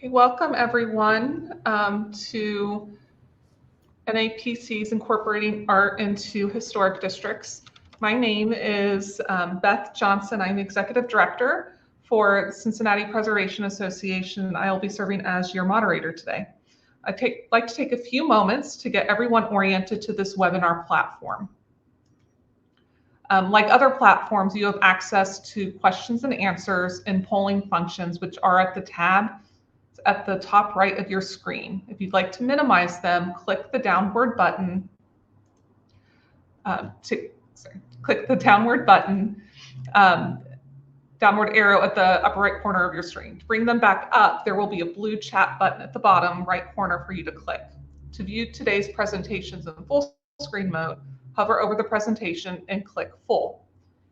Okay, welcome everyone to NAPC's Incorporating Art into Historic Districts. My name is Beth Johnson. I'm the Executive Director for the Cincinnati Preservation Association, and I will be serving as your moderator today. I'd like to take a few moments to get everyone oriented to this webinar platform. Like other platforms, you have access to questions and answers and polling functions, which are at the tab at the top right of your screen. If you'd like to minimize them, click the downward button. Click the downward button, downward arrow at the upper right corner of your screen. To bring them back up, there will be a blue chat button at the bottom right corner for you to click. To view today's presentations in full screen mode, hover over the presentation and click full.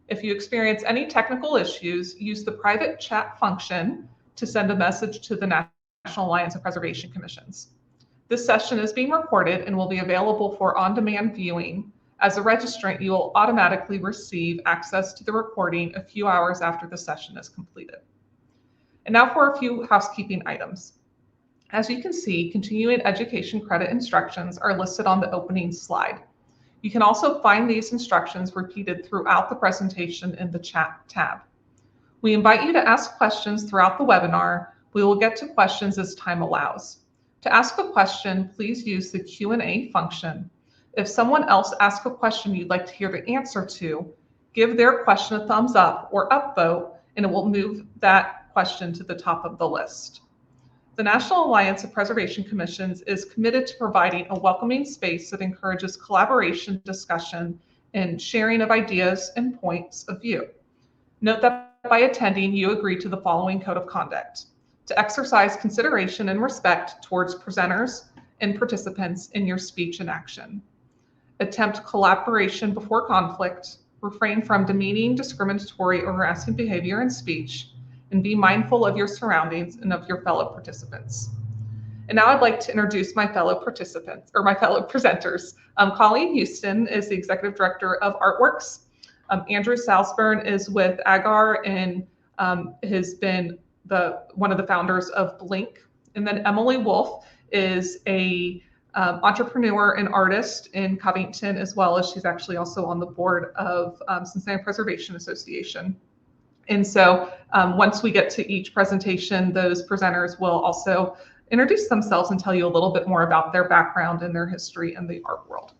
If you experience any technical issues, use the private chat function to send a message to the National Alliance of Preservation Commissions. This session is being recorded and will be available for on-demand viewing. As a registrant, you will automatically receive access to the recording a few hours after the session is completed. And now for a few housekeeping items. As you can see, continuing education credit instructions are listed on the opening slide. You can also find these instructions repeated throughout the presentation in the chat tab. We invite you to ask questions throughout the webinar. We will get to questions as time allows. To ask a question, please use the Q&A function. If someone else asks a question you'd like to hear the answer to, give their question a thumbs up or upvote, and it will move that question to the top of the list. The National Alliance of Preservation Commissions is committed to providing a welcoming space that encourages collaboration, discussion, and sharing of ideas and points of view. Note that by attending, you agree to the following code of conduct: to exercise consideration and respect towards presenters and participants in your speech and action. Attempt collaboration before conflict, refrain from demeaning, discriminatory, or harassing behavior in speech, and be mindful of your surroundings and of your fellow participants. And now I'd like to introduce my fellow participants, or my fellow presenters. Colleen Houston is the Executive Director of Artworks. Andrew Salzburn is with Agar and has been one of the founders of Blink. And then Emily Wolf is a entrepreneur and artist in Covington, as well as she's actually also on the board of Cincinnati Preservation Association. And so once we get to each presentation, those presenters will also introduce themselves and tell you a little bit more about their background and their history in the art world.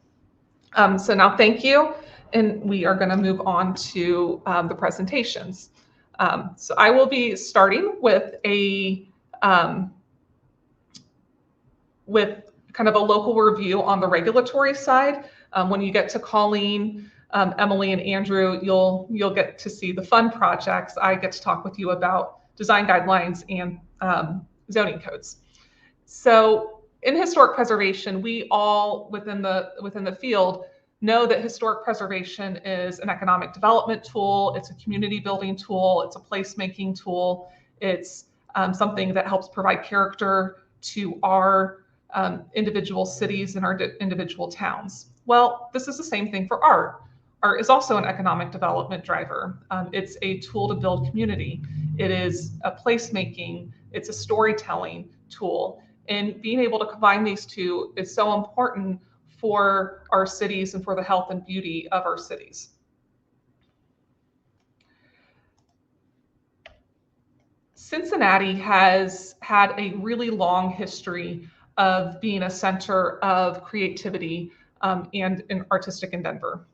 So now thank you, and we are going to move on to the presentations. So I will be starting with kind of a local review on the regulatory side. When you get to Colleen, Emily, and Andrew, you'll get to see the fun projects. I get to talk with you about design guidelines and zoning codes. So in historic preservation, we all within the field know that historic preservation is an economic development tool. It's a community building tool. It's a placemaking tool. It's something that helps provide character to our individual cities and our individual towns. Well, this is the same thing for art. Art is also an economic development driver. It's a tool to build community. It is a placemaking. It's a storytelling tool. And being able to combine these two is so important for our cities and for the health and beauty of our cities. Cincinnati has had a really long history of being a center of creativity and artistic endeavor.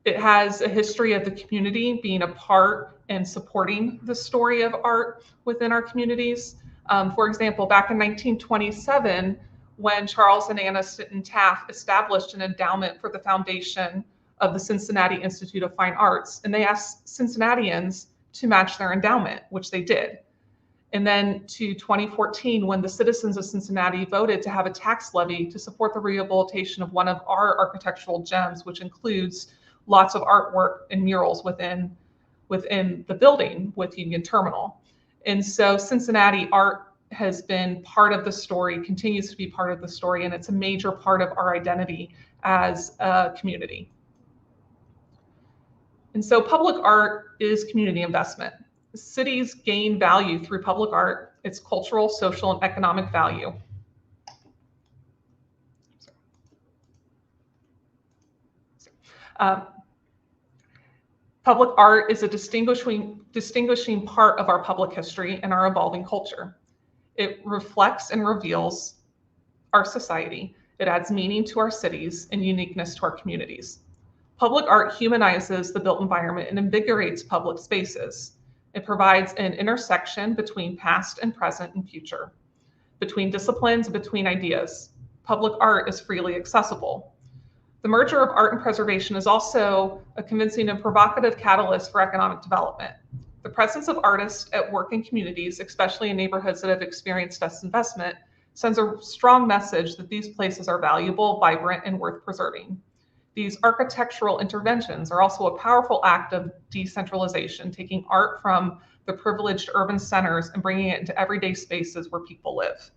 It has a history of the community being a part and supporting the story of art within our communities. For example, back in 1927, when Charles and Anna Sinton Taft established an endowment for the foundation of the Cincinnati Institute of Fine Arts, and they asked Cincinnatians to match their endowment, which they did. And then to 2014, when the citizens of Cincinnati voted to have a tax levy to support the rehabilitation of one of our architectural gems, which includes lots of artwork and murals within the building with Union Terminal. And so Cincinnati art has been part of the story, continues to be part of the story, and it's a major part of our identity as a community. And so public art is community investment. Cities gain value through public art its cultural, social, and economic value. Public art is a distinguishing part of our public history and our evolving culture. It reflects and reveals our society. It adds meaning to our cities and uniqueness to our communities. Public art humanizes the built environment and invigorates public spaces. It provides an intersection between past and present and future, between disciplines and between ideas. Public art is freely accessible. The merger of art and preservation is also a convincing and provocative catalyst for economic development. The presence of artists at work in communities, especially in neighborhoods that have experienced disinvestment, sends a strong message that these places are valuable, vibrant, and worth preserving. These architectural interventions are also a powerful act of decentralization, taking art from the privileged urban centers and bringing it into everyday spaces where people live.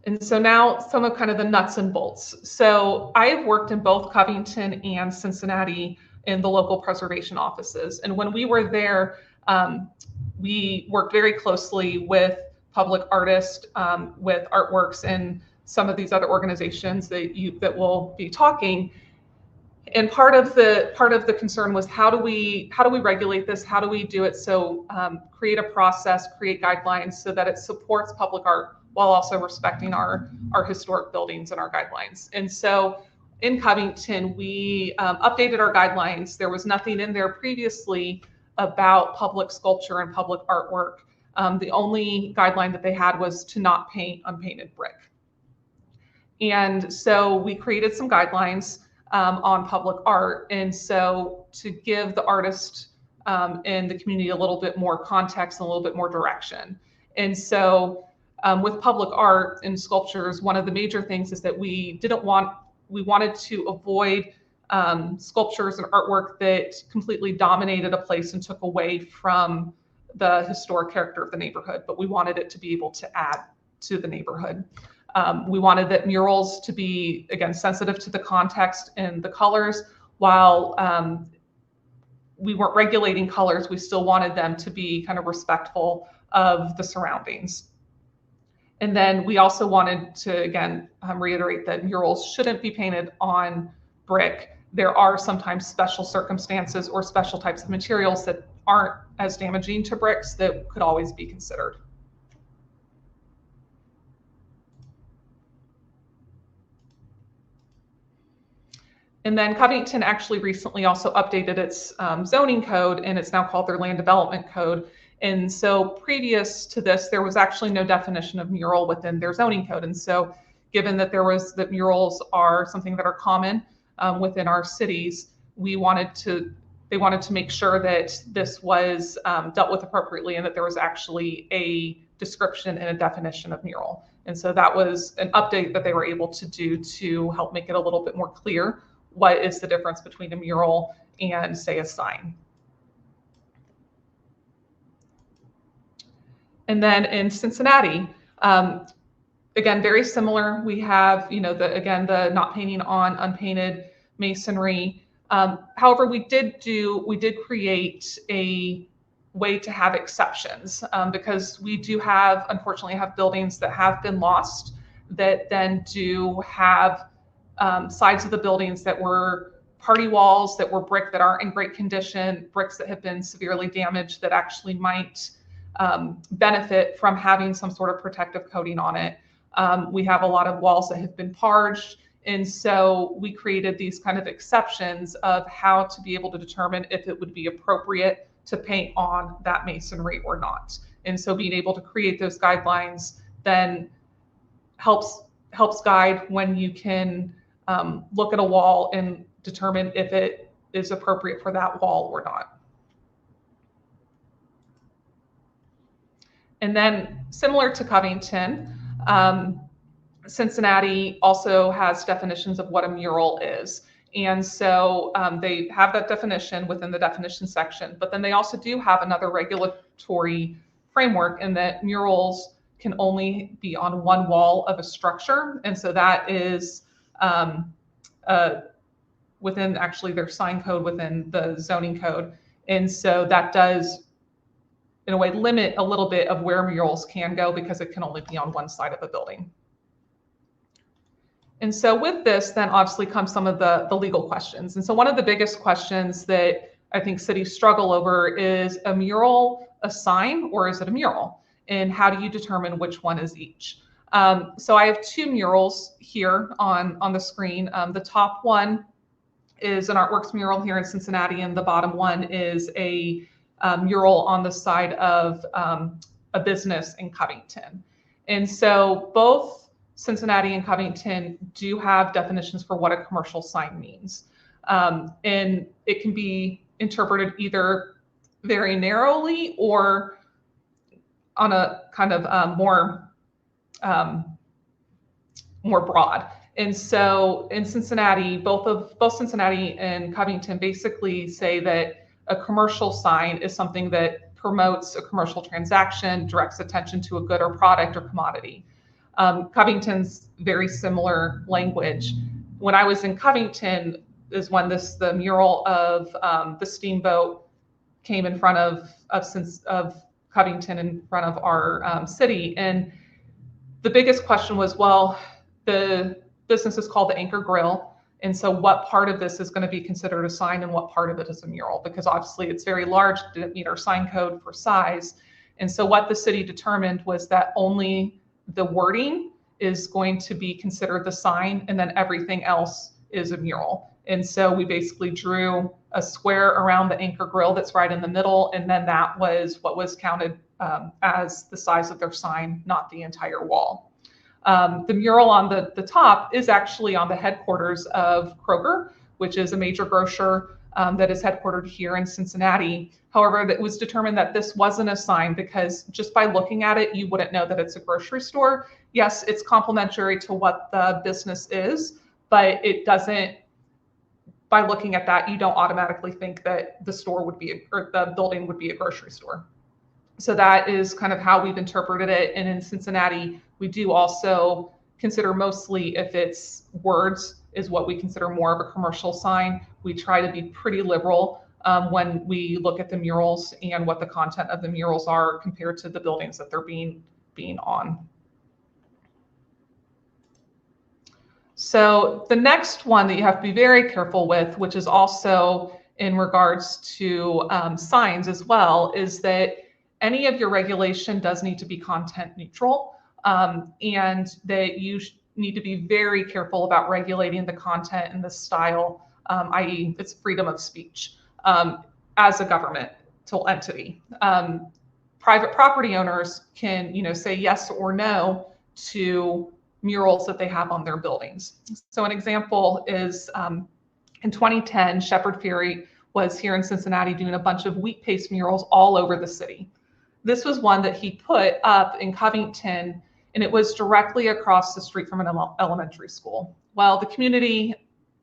And so now some of kind of the nuts and bolts. So I have worked in both Covington and Cincinnati in the local preservation offices. And when we were there, we worked very closely with public artists, with Artworks and some of these other organizations that will be talking. And part of the concern was how do we regulate this? How do we do it? So create a process, create guidelines so that it supports public art while also respecting our historic buildings and our guidelines. And so in Covington, we updated our guidelines. There was nothing in there previously about public sculpture and public artwork. The only guideline that they had was to not paint unpainted brick. And so we created some guidelines on public art. And so to give the artist and the community a little bit more context and a little bit more direction. And so with public art and sculptures, one of the major things is that we wanted to avoid sculptures and artwork that completely dominated a place and took away from the historic character of the neighborhood, but we wanted it to be able to add to the neighborhood. We wanted that murals to be, again, sensitive to the context and the colors. While we weren't regulating colors, we still wanted them to be kind of respectful of the surroundings. And then we also wanted to, again, reiterate that murals shouldn't be painted on brick. There are sometimes special circumstances or special types of materials that aren't as damaging to bricks that could always be considered. And then Covington actually recently also updated its zoning code, and it's now called their land development code. And so previous to this, there was actually no definition of mural within their zoning code. And so given that that murals are something that are common within our cities, they wanted to make sure that this was dealt with appropriately and that there was actually a description and a definition of mural. And so that was an update that they were able to do to help make it a little bit more clear what is the difference between a mural and, say, a sign. And then in Cincinnati, again, very similar. We have, the not painting on unpainted masonry. However, we did create a way to have exceptions because we do unfortunately have buildings that have been lost that then do have sides of the buildings that were party walls that were brick that aren't in great condition, bricks that have been severely damaged that actually might benefit from having some sort of protective coating on it. We have a lot of walls that have been parged. And so we created these kind of exceptions of how to be able to determine if it would be appropriate to paint on that masonry or not. And so being able to create those guidelines then helps guide when you can look at a wall and determine if it is appropriate for that wall or not. And then similar to Covington, Cincinnati also has definitions of what a mural is. And so they have that definition within the definition section, but then they also do have another regulatory framework in that murals can only be on one wall of a structure. And so that is within actually their sign code within the zoning code. And so that does in a way, limit a little bit of where murals can go because it can only be on one side of a building. And so with this, then obviously comes some of the legal questions. And so one of the biggest questions that I think cities struggle over is a mural a sign or is it a mural? And how do you determine which one is each? So I have two murals here on the screen. The top one is an Artworks mural here in Cincinnati, and the bottom one is a mural on the side of a business in Covington. And so both Cincinnati and Covington do have definitions for what a commercial sign means. And it can be interpreted either very narrowly or on a kind of more broad. And so in Cincinnati, both Cincinnati and Covington basically say that a commercial sign is something that promotes a commercial transaction, directs attention to a good or product or commodity. Covington's very similar language. When I was in Covington is when the mural of the steamboat came in front of Covington in front of our city. And the biggest question was, well, the business is called the Anchor Grill. And so what part of this is going to be considered a sign and what part of it is a mural? Because obviously it's very large, didn't meet our sign code for size. And so what the city determined was that only the wording is going to be considered the sign and then everything else is a mural. And so we basically drew a square around the Anchor Grill that's right in the middle. And then that was what was counted as the size of their sign, not the entire wall. The mural on the top is actually on the headquarters of Kroger, which is a major grocer that is headquartered here in Cincinnati. However, it was determined that this wasn't a sign because just by looking at it, you wouldn't know that it's a grocery store. Yes, it's complementary to what the business is, but it doesn't, by looking at that, you don't automatically think that the store would be, or the building would be a grocery store. So that is kind of how we've interpreted it. And in Cincinnati, we do also consider mostly if it's words is what we consider more of a commercial sign. We try to be pretty liberal when we look at the murals and what the content of the murals are compared to the buildings that they're being on. So the next one that you have to be very careful with, which is also in regards to signs as well, is that any of your regulation does need to be content neutral, and that you need to be very careful about regulating the content and the style, i.e. it's freedom of speech as a governmental entity. Private property owners can, say yes or no to murals that they have on their buildings. So an example is in 2010, Shepard Fairey was here in Cincinnati doing a bunch of wheat paste murals all over the city. This was one that he put up in Covington, and it was directly across the street from an elementary school. Well, the community,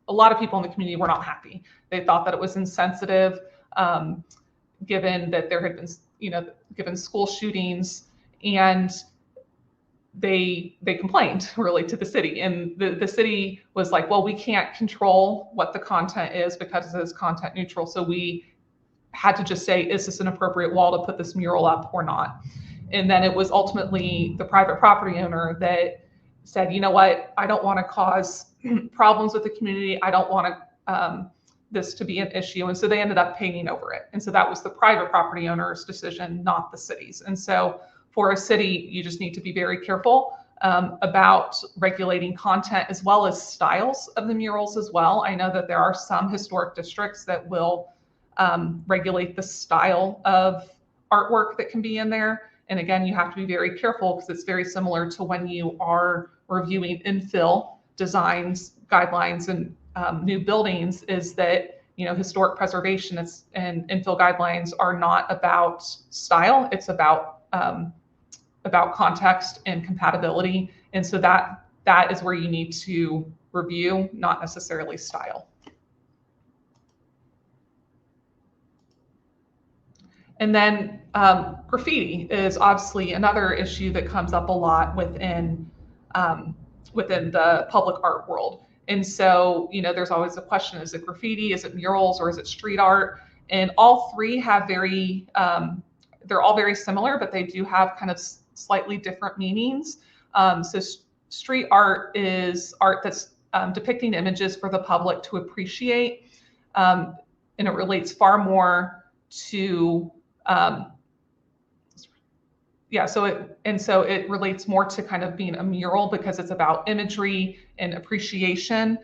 a lot of people in the community were not happy. They thought that it was insensitive, given that there had been, given school shootings, and they complained really to the city. And the city was like, well, we can't control what the content is because it is content neutral. So we had to just say, is this an appropriate wall to put this mural up or not? And then it was ultimately the private property owner that said, you know what, I don't want to cause problems with the community. I don't want this to be an issue. And so they ended up painting over it. And so that was the private property owner's decision, not the city's. And so for a city, you just need to be very careful about regulating content as well as styles of the murals as well. I know that there are some historic districts that will regulate the style of artwork that can be in there. And again, you have to be very careful because it's very similar to when you are reviewing infill designs, guidelines, and new buildings, is that, historic preservation and infill guidelines are not about style. It's about context and compatibility. And so that is where you need to review, not necessarily style. And then graffiti is obviously another issue that comes up a lot within the public art world. And so, there's always a question, is it graffiti, is it murals, or is it street art? And all three have they're all very similar, but they do have kind of slightly different meanings. So street art is art that's depicting images for the public to appreciate, and it relates far more to so it relates more to kind of being a mural because it's about imagery and appreciation.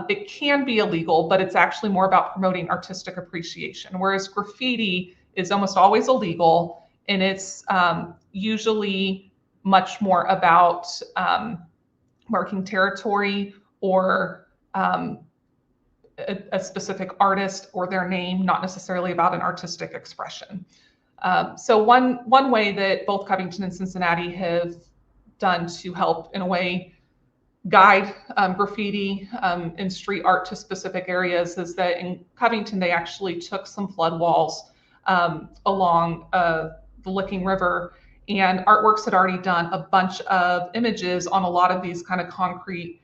It can be illegal, but it's actually more about promoting artistic appreciation, whereas graffiti is almost always illegal, and it's usually much more about marking territory or a specific artist or their name, not necessarily about an artistic expression. So one way that both Covington and Cincinnati have done to help, in a way, guide graffiti and street art to specific areas is that in Covington, they actually took some flood walls along the Licking River, and Artworks had already done a bunch of images on a lot of these kind of concrete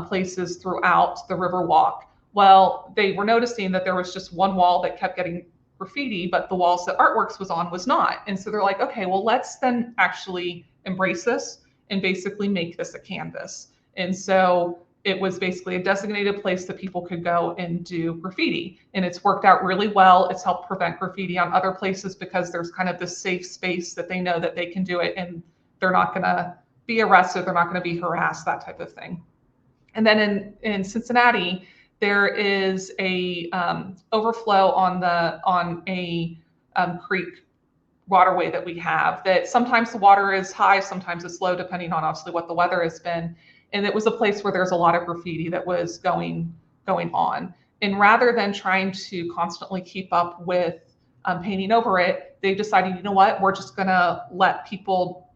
places throughout the Riverwalk. Well, they were noticing that there was just one wall that kept getting graffiti, but the walls that Artworks was on was not. And so they're like, okay, well, let's then actually embrace this and basically make this a canvas. And so it was basically a designated place that people could go and do graffiti. And it's worked out really well. It's helped prevent graffiti on other places because there's kind of this safe space that they know that they can do it and they're not going to be arrested, they're not going to be harassed, that type of thing. And then in Cincinnati, there is a overflow on a creek waterway that we have that sometimes the water is high, sometimes it's low, depending on obviously what the weather has been. And it was a place where there's a lot of graffiti that was going on. And rather than trying to constantly keep up with painting over it, they decided, you know what, we're just gonna let people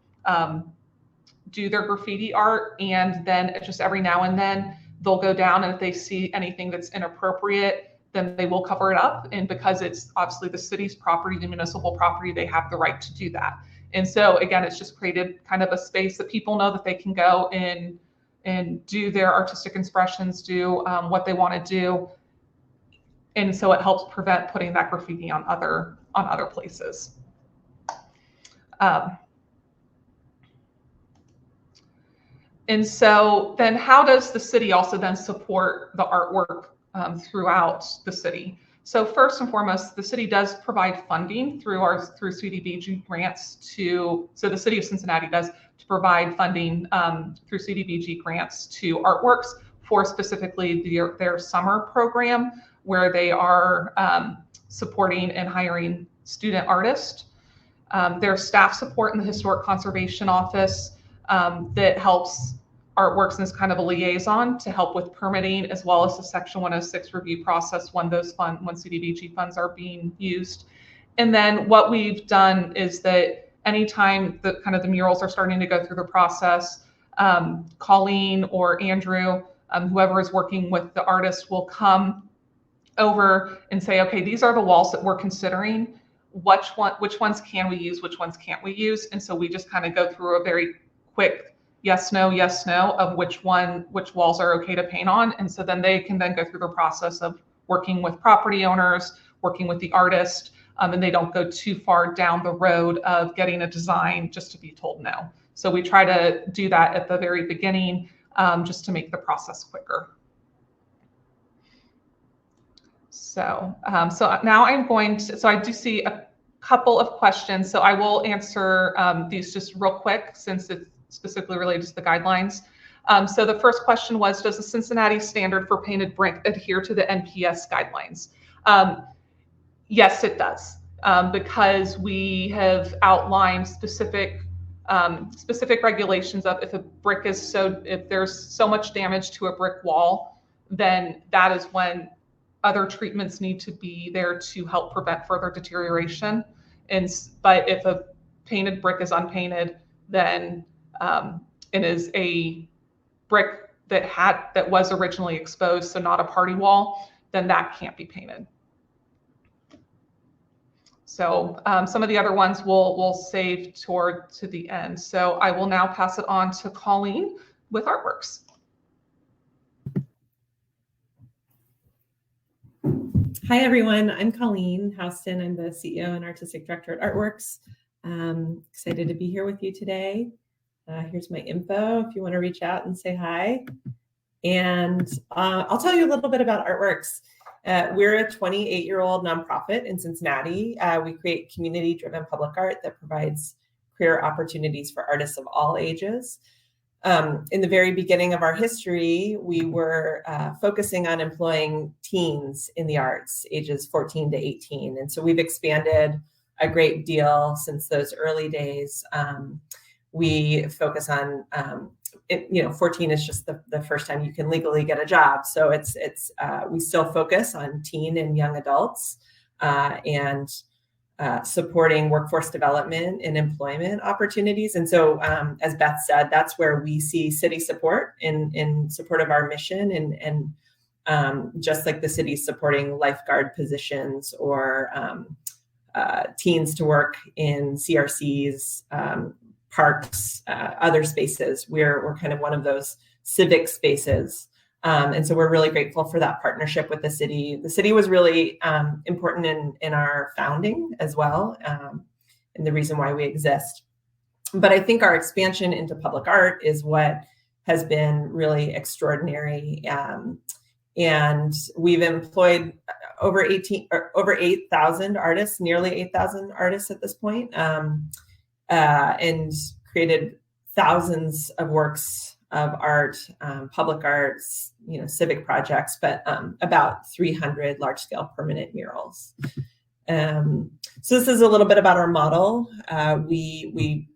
do their graffiti art, and then just every now and then they'll go down, and if they see anything that's inappropriate, then they will cover it up. And because it's obviously the city's property, the municipal property, they have the right to do that. And so again, it's just created kind of a space that people know that they can go in and do their artistic expressions, do what they want to do. And so it helps prevent putting that graffiti on other places. And so then how does the city also then support the artwork throughout the city? So first and foremost, the city does provide funding through CDBG grants so the city of Cincinnati does to provide funding through CDBG grants to Artworks for specifically their summer program, where they are supporting and hiring student artists. Their staff support in the Historic Conservation Office that helps Artworks and is kind of a liaison to help with permitting, as well as the Section 106 review process when CDBG funds are being used. And then what we've done is that anytime the murals are starting to go through the process, Colleen or Andrew, whoever is working with the artist, will come over and say, okay, these are the walls that we're considering. Which ones can we use? Which ones can't we use? And so we just kind of go through a very quick yes, no of which walls are okay to paint on. And so then they can then go through the process of working with property owners, working with the artist, and they don't go too far down the road of getting a design just to be told no. So we try to do that at the very beginning, just to make the process quicker. So now I'm going to, so I do see a couple of questions. So I will answer these just real quick since it's specifically related to the guidelines. So the first question was, does the Cincinnati standard for painted brick adhere to the NPS guidelines? Yes, it does, because we have outlined specific regulations of if there's so much damage to a brick wall, then that is when other treatments need to be there to help prevent further deterioration. But if a painted brick is unpainted, then it is a brick that was originally exposed, so not a party wall, then that can't be painted. So some of the other ones we'll save to the end. So I will now pass it on to Colleen with Artworks. Hi, everyone. I'm Colleen Houston. I'm the CEO and Artistic Director at Artworks. Excited to be here with you today. Here's my info if you want to reach out and say hi. And I'll tell you a little bit about Artworks. We're a 28-year-old nonprofit in Cincinnati. We create community-driven public art that provides career opportunities for artists of all ages. In the very beginning of our history, we were focusing on employing teens in the arts, ages 14 to 18. And so we've expanded a great deal since those early days. We focus on, 14 is just the first time you can legally get a job. So we still focus on teen and young adults and supporting workforce development and employment opportunities. And so, as Beth said, that's where we see city support in support of our mission, and just like the city supporting lifeguard positions or teens to work in CRCs, parks, other spaces. We're kind of one of those civic spaces. And so we're really grateful for that partnership with the city. The city was really important in our founding as well, and the reason why we exist. But I think our expansion into public art is what has been really extraordinary. And we've employed over 8,000 artists, nearly 8,000 artists at this point, and created thousands of works of art, public arts, civic projects, but about 300 large-scale permanent murals. So this is a little bit about our model. We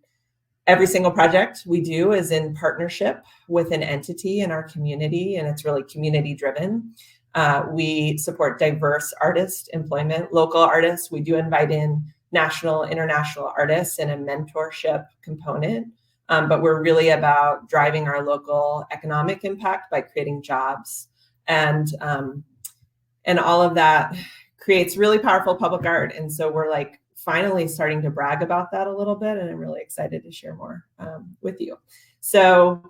every single project we do is in partnership with an entity in our community, and it's really community-driven. We support diverse artist employment, local artists. We do invite in national, international artists and a mentorship component. But we're really about driving our local economic impact by creating jobs, and all of that creates really powerful public art. And so we're like finally starting to brag about that a little bit, and I'm really excited to share more with you. So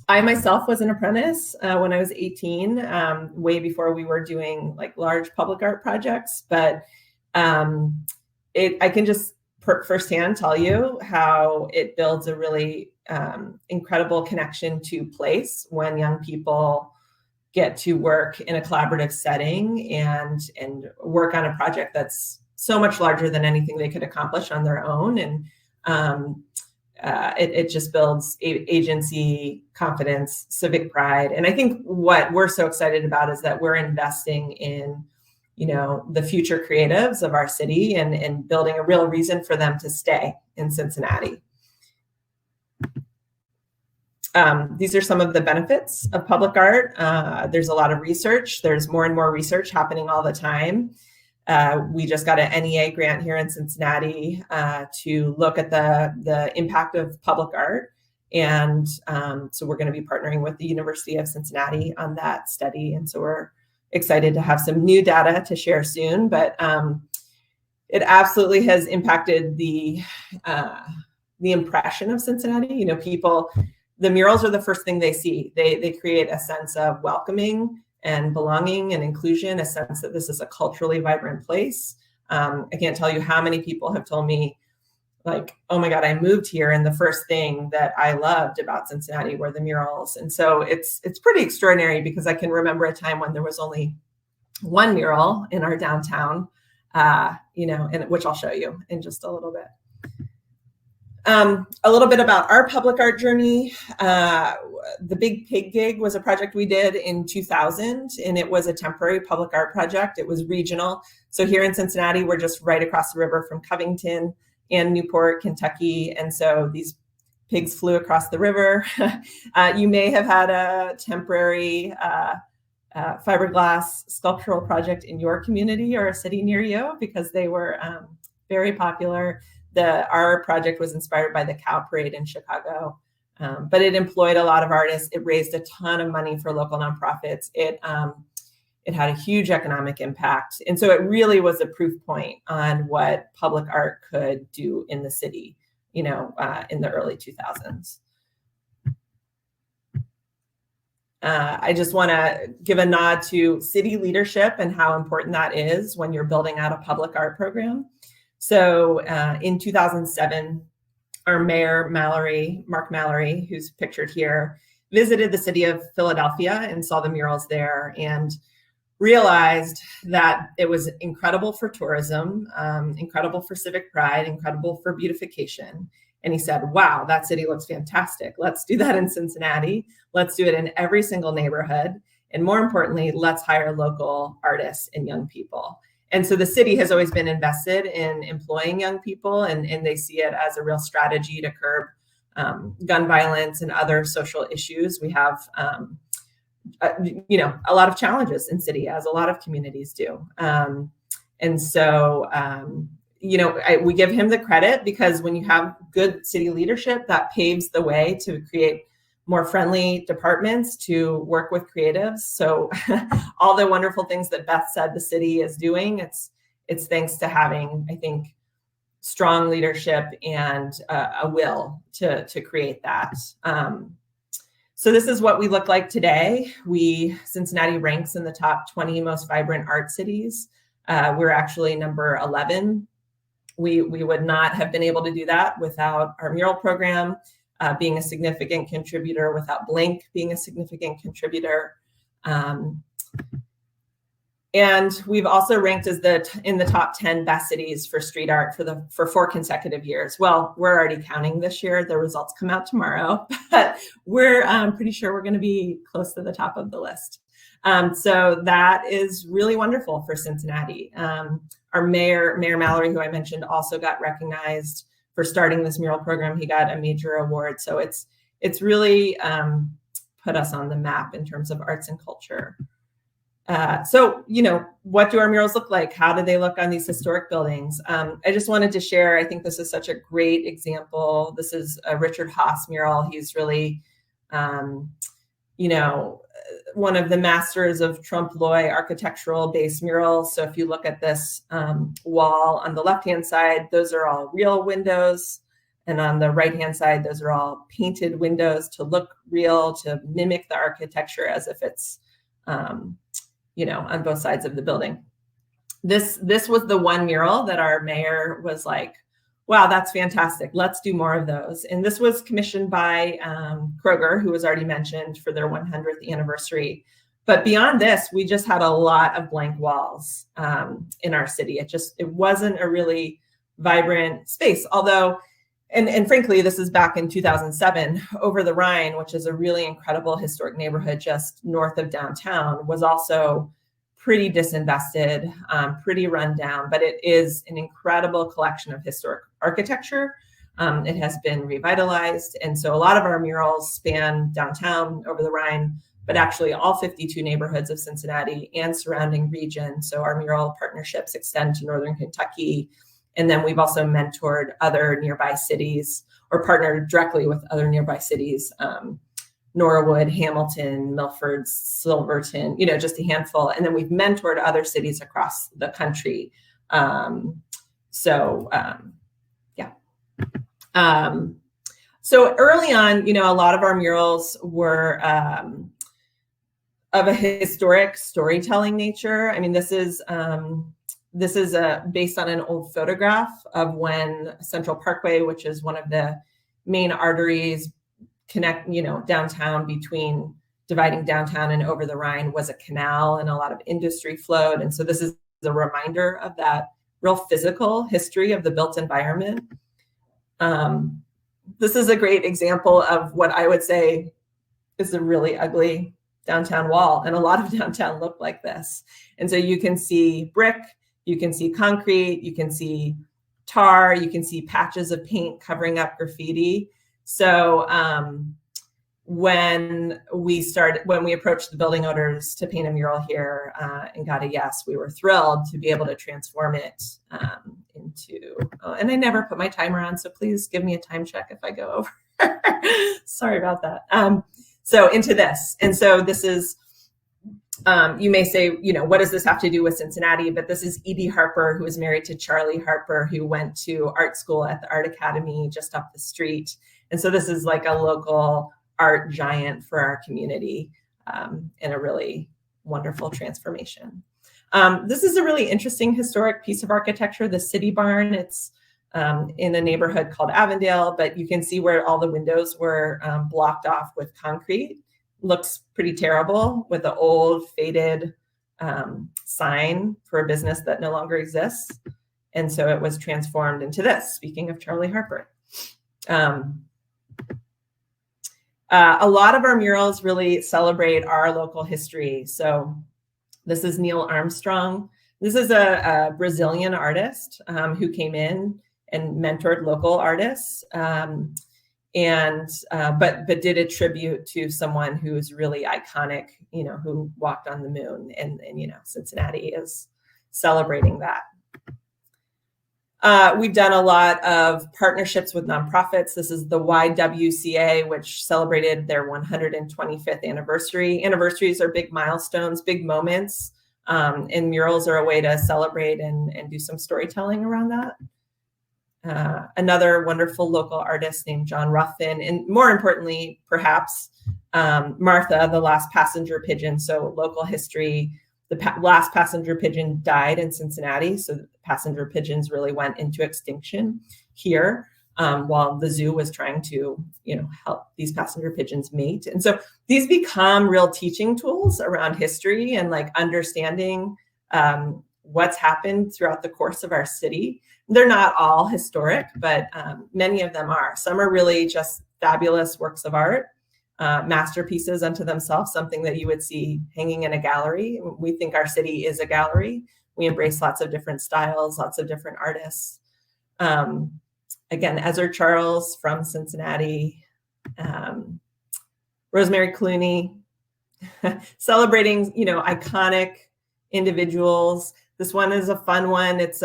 I myself was an apprentice when I was 18, way before we were doing like large public art projects. But I can just firsthand tell you how it builds a really incredible connection to place when young people get to work in a collaborative setting and work on a project that's so much larger than anything they could accomplish on their own. And it just builds agency, confidence, civic pride. And I think what we're so excited about is that we're investing in the future creatives of our city and building a real reason for them to stay in Cincinnati. These are some of the benefits of public art. There's a lot of research. There's more and more research happening all the time. We just got an NEA grant here in Cincinnati to look at the impact of public art. And so we're going to be partnering with the University of Cincinnati on that study. And so we're excited to have some new data to share soon, but it absolutely has impacted the impression of Cincinnati. People, the murals are the first thing they see. They create a sense of welcoming and belonging and inclusion, a sense that this is a culturally vibrant place. I can't tell you how many people have told me, like, oh my God, I moved here, and the first thing that I loved about Cincinnati were the murals. And so it's pretty extraordinary, because I can remember a time when there was only one mural in our downtown, and which I'll show you in just a little bit. A little bit about our public art journey. The Big Pig Gig was a project we did in 2000, and it was a temporary public art project. It was regional. So here in Cincinnati, we're just right across the river from Covington and Newport, Kentucky. And so these pigs flew across the river. You may have had a temporary fiberglass sculptural project in your community or a city near you, because they were very popular. Our project was inspired by the Cow Parade in Chicago, but it employed a lot of artists. It raised a ton of money for local nonprofits. It had a huge economic impact. And so it really was a proof point on what public art could do in the city, in the early 2000s. I just want to give a nod to city leadership and how important that is when you're building out a public art program. So in 2007, our mayor, Mark Mallory, who's pictured here, visited the city of Philadelphia and saw the murals there and realized that it was incredible for tourism, incredible for civic pride, incredible for beautification. And he said, wow, that city looks fantastic. Let's do that in Cincinnati. Let's do it in every single neighborhood. And more importantly, let's hire local artists and young people. And so the city has always been invested in employing young people, and they see it as a real strategy to curb gun violence and other social issues. We have, a lot of challenges in city, as a lot of communities do. And so, we give him the credit, because when you have good city leadership, that paves the way to create more friendly departments to work with creatives. So all the wonderful things that Beth said the city is doing, it's thanks to having, I think, strong leadership and a will to create that. So this is what we look like today. Cincinnati ranks in the top 20 most vibrant art cities. We're actually number 11. We would not have been able to do that without our mural program being a significant contributor, without Blink being a significant contributor. And we've also ranked as in the top 10 best cities for street art for 4 consecutive years. Well, we're already counting this year. The results come out tomorrow, but we're pretty sure we're going to be close to the top of the list. So that is really wonderful for Cincinnati. Our Mayor Mallory, who I mentioned, also got recognized for starting this mural program. He got a major award. So it's really put us on the map in terms of arts and culture. So, what do our murals look like? How do they look on these historic buildings? I just wanted to share, I think this is such a great example. This is a Richard Haas mural. He's really, one of the masters of trompe-l'oeil architectural based murals. So if you look at this wall on the left-hand side, those are all real windows. And on the right-hand side, those are all painted windows to look real, to mimic the architecture as if it's, on both sides of the building. This was the one mural that our mayor was like, wow, that's fantastic. Let's do more of those. And this was commissioned by Kroger, who was already mentioned, for their 100th anniversary. But beyond this, we just had a lot of blank walls in our city. It wasn't a really vibrant space. Although, and frankly, this is back in 2007, Over the Rhine, which is a really incredible historic neighborhood just north of downtown, was also pretty disinvested, pretty run down, but it is an incredible collection of historic architecture. It has been revitalized. And so a lot of our murals span downtown, Over the Rhine, but actually all 52 neighborhoods of Cincinnati and surrounding region. So our mural partnerships extend to Northern Kentucky. And then we've also mentored other nearby cities, or partnered directly with other nearby cities, Norwood, Hamilton, Milford, Silverton, just a handful. And then we've mentored other cities across the country. So early on, a lot of our murals were of a historic storytelling nature. I mean, this is based on an old photograph of when Central Parkway, which is one of the main arteries connect, downtown, dividing downtown and Over the Rhine, was a canal, and a lot of industry flowed. And so this is a reminder of that real physical history of the built environment. This is a great example of what I would say is a really ugly downtown wall. And a lot of downtown look like this. And so you can see brick, you can see concrete, you can see tar, you can see patches of paint covering up graffiti. So when we approached the building owners to paint a mural here and got a yes, we were thrilled to be able to transform it into, and I never put my timer on, so please give me a time check if I go over. Sorry about that. So into this. And so this is, you may say, what does this have to do with Cincinnati? But this is Edie Harper, who is married to Charlie Harper, who went to art school at the Art Academy just up the street. And so this is like a local art giant for our community, and a really wonderful transformation. This is a really interesting historic piece of architecture, the City Barn. It's in a neighborhood called Avondale, but you can see where all the windows were blocked off with concrete. Looks pretty terrible with the old faded sign for a business that no longer exists. And so it was transformed into this, speaking of Charlie Harper. A lot of our murals really celebrate our local history. So this is Neil Armstrong. This is a Brazilian artist who came in and mentored local artists, but did a tribute to someone who's really iconic, who walked on the moon, and Cincinnati is celebrating that. We've done a lot of partnerships with nonprofits. This is the YWCA, which celebrated their 125th anniversary. Anniversaries are big milestones, big moments, and murals are a way to celebrate and do some storytelling around that. Another wonderful local artist named John Ruffin, and more importantly, perhaps, Martha, the last passenger pigeon. So local history, the last passenger pigeon died in Cincinnati. So the passenger pigeons really went into extinction here while the zoo was trying to, help these passenger pigeons mate. And so these become real teaching tools around history and understanding what's happened throughout the course of our city. They're not all historic, but many of them are. Some are really just fabulous works of art, masterpieces unto themselves, something that you would see hanging in a gallery. We think our city is a gallery. We embrace lots of different styles, lots of different artists. Again, Ezra Charles from Cincinnati, Rosemary Clooney, celebrating, iconic individuals. This one is a fun one. It's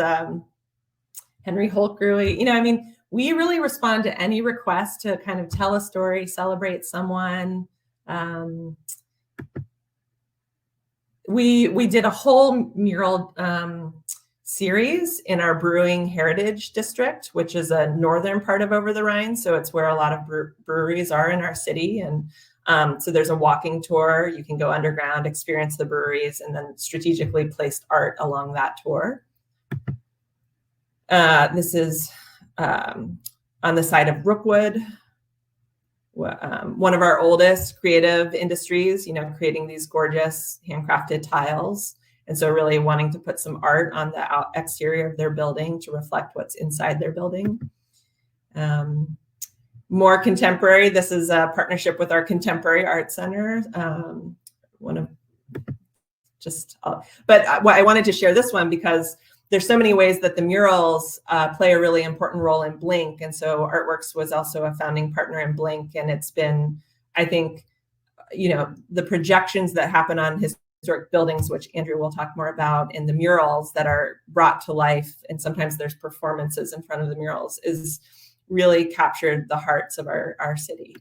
Henry Holtgrewe. We really respond to any request to kind of tell a story, celebrate someone. We did a whole mural series in our Brewing Heritage District, which is a northern part of Over the Rhine. So it's where a lot of breweries are in our city. And so there's a walking tour. You can go underground, experience the breweries, and then strategically placed art along that tour. This is on the side of Brookwood, one of our oldest creative industries, creating these gorgeous handcrafted tiles. And so really wanting to put some art on the exterior of their building to reflect what's inside their building. More contemporary, this is a partnership with our Contemporary Art Center. But what I wanted to share this one because there's so many ways that the murals play a really important role in Blink. And so Artworks was also a founding partner in Blink. And it's been, I think, the projections that happen on historic buildings, which Andrew will talk more about, and the murals that are brought to life, and sometimes there's performances in front of the murals, is really captured the hearts of our city.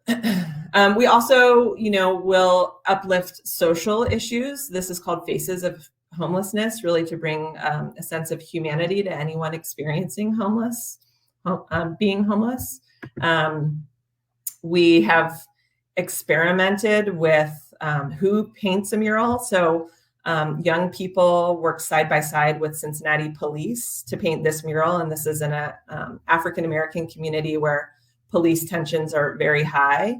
We also, will uplift social issues. This is called Faces of Homelessness, really to bring a sense of humanity to anyone experiencing being homeless. We have experimented with who paints a mural. So young people work side by side with Cincinnati police to paint this mural. And this is in a African-American community where police tensions are very high.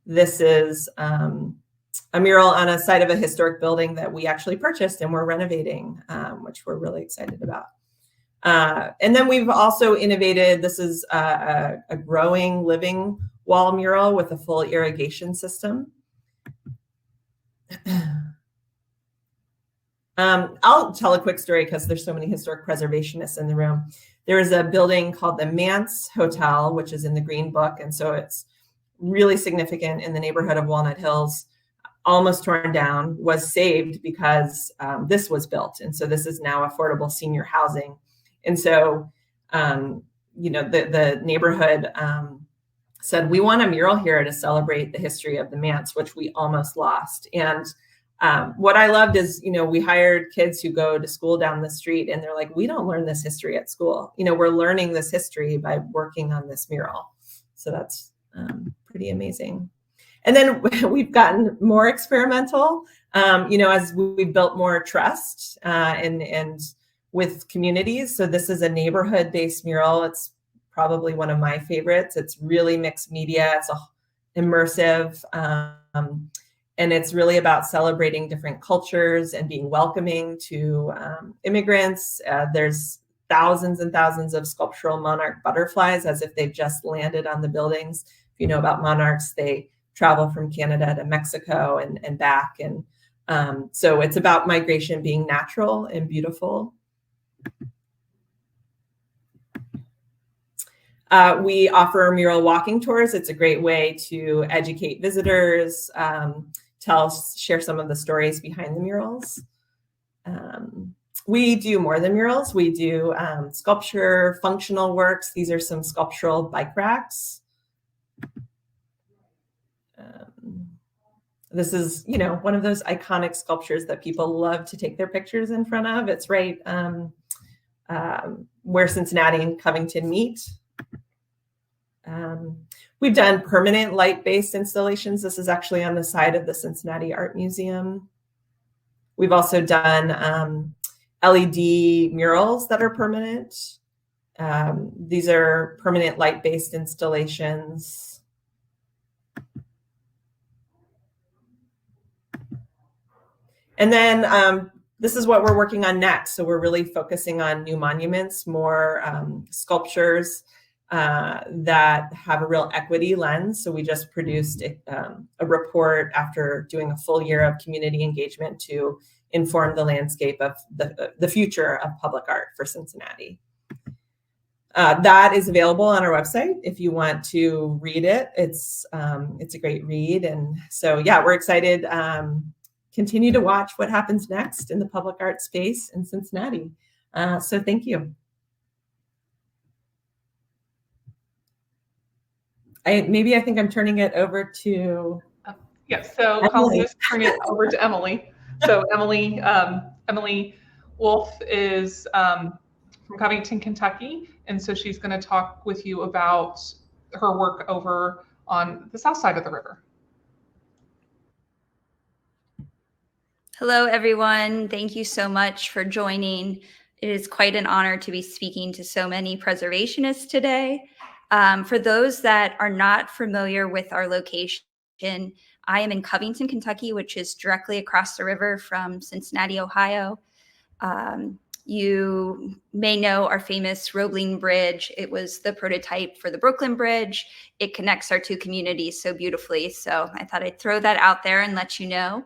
This is a mural on a side of a historic building that we actually purchased and we're renovating, which we're really excited about. And then we've also innovated. This is a growing living wall mural with a full irrigation system. I'll tell a quick story because there's so many historic preservationists in the room. There is a building called the Manse Hotel, which is in the Green Book. And so it's really significant in the neighborhood of Walnut Hills, almost torn down, was saved because this was built. And so this is now affordable senior housing. And so, the neighborhood said, we want a mural here to celebrate the history of the Manse, which we almost lost. And what I loved is, we hired kids who go to school down the street and they're like, we don't learn this history at school. We're learning this history by working on this mural. So that's pretty amazing. And then we've gotten more experimental, as we've built more trust and with communities. So this is a neighborhood-based mural. It's probably one of my favorites. It's really mixed media. It's immersive, and it's really about celebrating different cultures and being welcoming to immigrants. There's thousands and thousands of sculptural monarch butterflies as if they've just landed on the buildings. If you know about monarchs, they travel from Canada to Mexico and back. And so it's about migration being natural and beautiful. We offer mural walking tours. It's a great way to educate visitors, share some of the stories behind the murals. We do more than murals. We do sculpture, functional works. These are some sculptural bike racks. This is, one of those iconic sculptures that people love to take their pictures in front of. It's right where Cincinnati and Covington meet. We've done permanent light-based installations. This is actually on the side of the Cincinnati Art Museum. We've also done LED murals that are permanent. These are permanent light-based installations. And then this is what we're working on next. So we're really focusing on new monuments, more sculptures that have a real equity lens. So we just produced a report after doing a full year of community engagement to inform the landscape of the future of public art for Cincinnati. That is available on our website if you want to read it. It's a great read. And so, yeah, we're excited. Continue to watch what happens next in the public art space in Cincinnati. So thank you. I think I'm turning it over to. Yes, so Colleen is turning it over to Emily. So Emily Wolf is from Covington, Kentucky, and so she's going to talk with you about her work over on the south side of the river. Hello, everyone. Thank you so much for joining. It is quite an honor to be speaking to so many preservationists today. For those that are not familiar with our location, I am in Covington, Kentucky, which is directly across the river from Cincinnati, Ohio. You may know our famous Roebling Bridge. It was the prototype for the Brooklyn Bridge. It connects our two communities so beautifully. So I thought I'd throw that out there and let you know.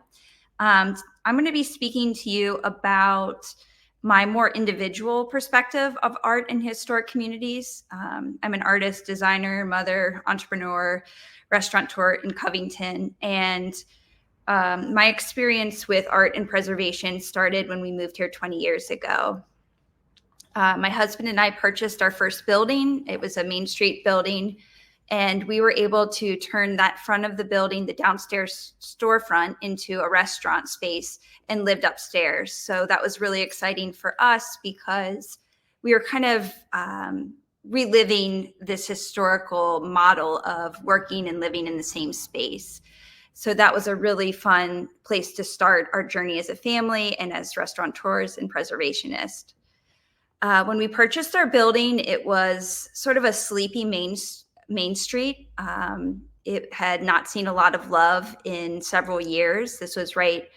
I'm going to be speaking to you about my more individual perspective of art in historic communities. I'm an artist, designer, mother, entrepreneur, restaurateur in Covington. And my experience with art and preservation started when we moved here 20 years ago. My husband and I purchased our first building. It was a Main Street building. And we were able to turn that front of the building, the downstairs storefront, into a restaurant space and lived upstairs. So that was really exciting for us because we were kind of reliving this historical model of working and living in the same space. So that was a really fun place to start our journey as a family and as restaurateurs and preservationists. When we purchased our building, it was sort of a sleepy Main Street. It had not seen a lot of love in several years. This was right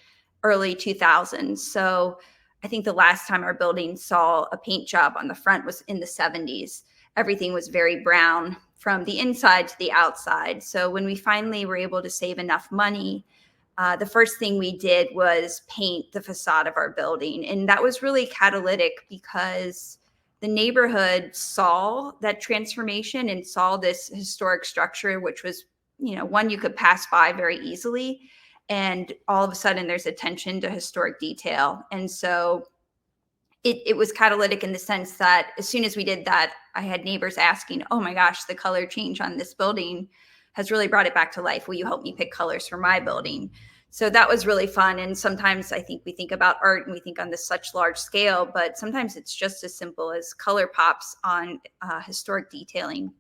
early 2000s. So I think the last time our building saw a paint job on the front was in the 70s. Everything was very brown from the inside to the outside. So when we finally were able to save enough money, the first thing we did was paint the facade of our building. And that was really catalytic because the neighborhood saw that transformation and saw this historic structure, which was, one you could pass by very easily. And all of a sudden there's attention to historic detail. And so it was catalytic in the sense that as soon as we did that, I had neighbors asking, oh my gosh, the color change on this building has really brought it back to life. Will you help me pick colors for my building? So that was really fun. And sometimes I think we think about art and we think on this such large scale, but sometimes it's just as simple as color pops on historic detailing.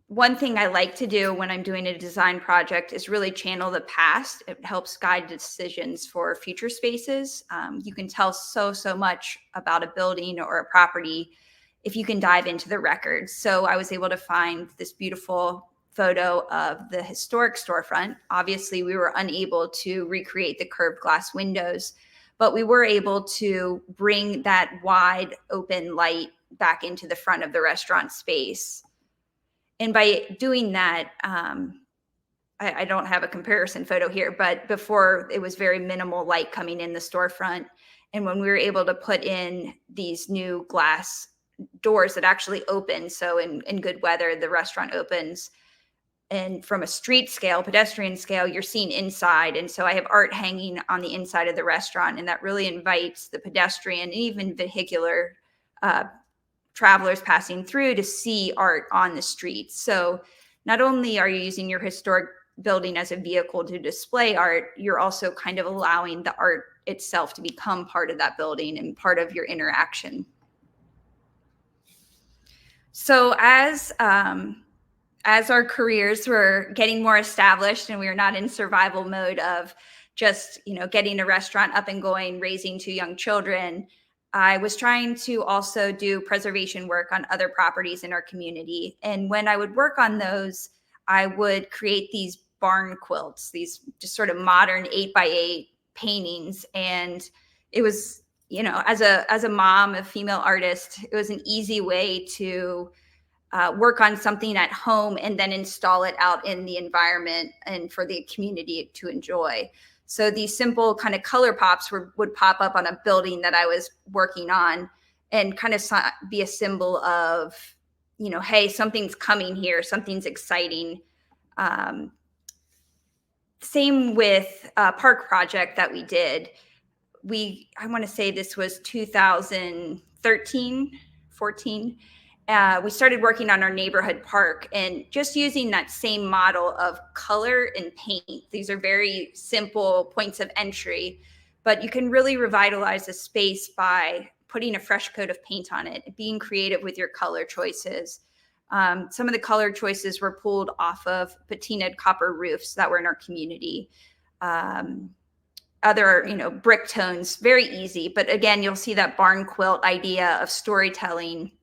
one thing I like to do when I'm doing a design project is really channel the past. It helps guide decisions for future spaces. You can tell so much about a building or a property if you can dive into the records. So I was able to find this beautiful photo of the historic storefront. Obviously, we were unable to recreate the curved glass windows, but we were able to bring that wide open light back into the front of the restaurant space. And by doing that, I don't have a comparison photo here, but before it was very minimal light coming in the storefront. And when we were able to put in these new glass doors that actually open, so in good weather, the restaurant opens. And from a street scale, pedestrian scale, you're seeing inside. And so I have art hanging on the inside of the restaurant, and that really invites the pedestrian and even vehicular travelers passing through to see art on the streets. So not only are you using your historic building as a vehicle to display art, you're also kind of allowing the art itself to become part of that building and part of your interaction. So as our careers were getting more established and we were not in survival mode of just, getting a restaurant up and going, raising two young children, I was trying to also do preservation work on other properties in our community. And when I would work on those, I would create these barn quilts, these just sort of modern 8x8 paintings. And it was, as a mom, a female artist, it was an easy way to work on something at home and then install it out in the environment and for the community to enjoy. So these simple kind of color pops would pop up on a building that I was working on and kind of be a symbol of, hey, something's coming here, something's exciting. Same with a park project that we did. I want to say this was 2013, 14. We started working on our neighborhood park and just using that same model of color and paint. These are very simple points of entry, but you can really revitalize a space by putting a fresh coat of paint on it, being creative with your color choices. Some of the color choices were pulled off of patinaed copper roofs that were in our community. Other, brick tones, very easy. But again, you'll see that barn quilt idea of storytelling,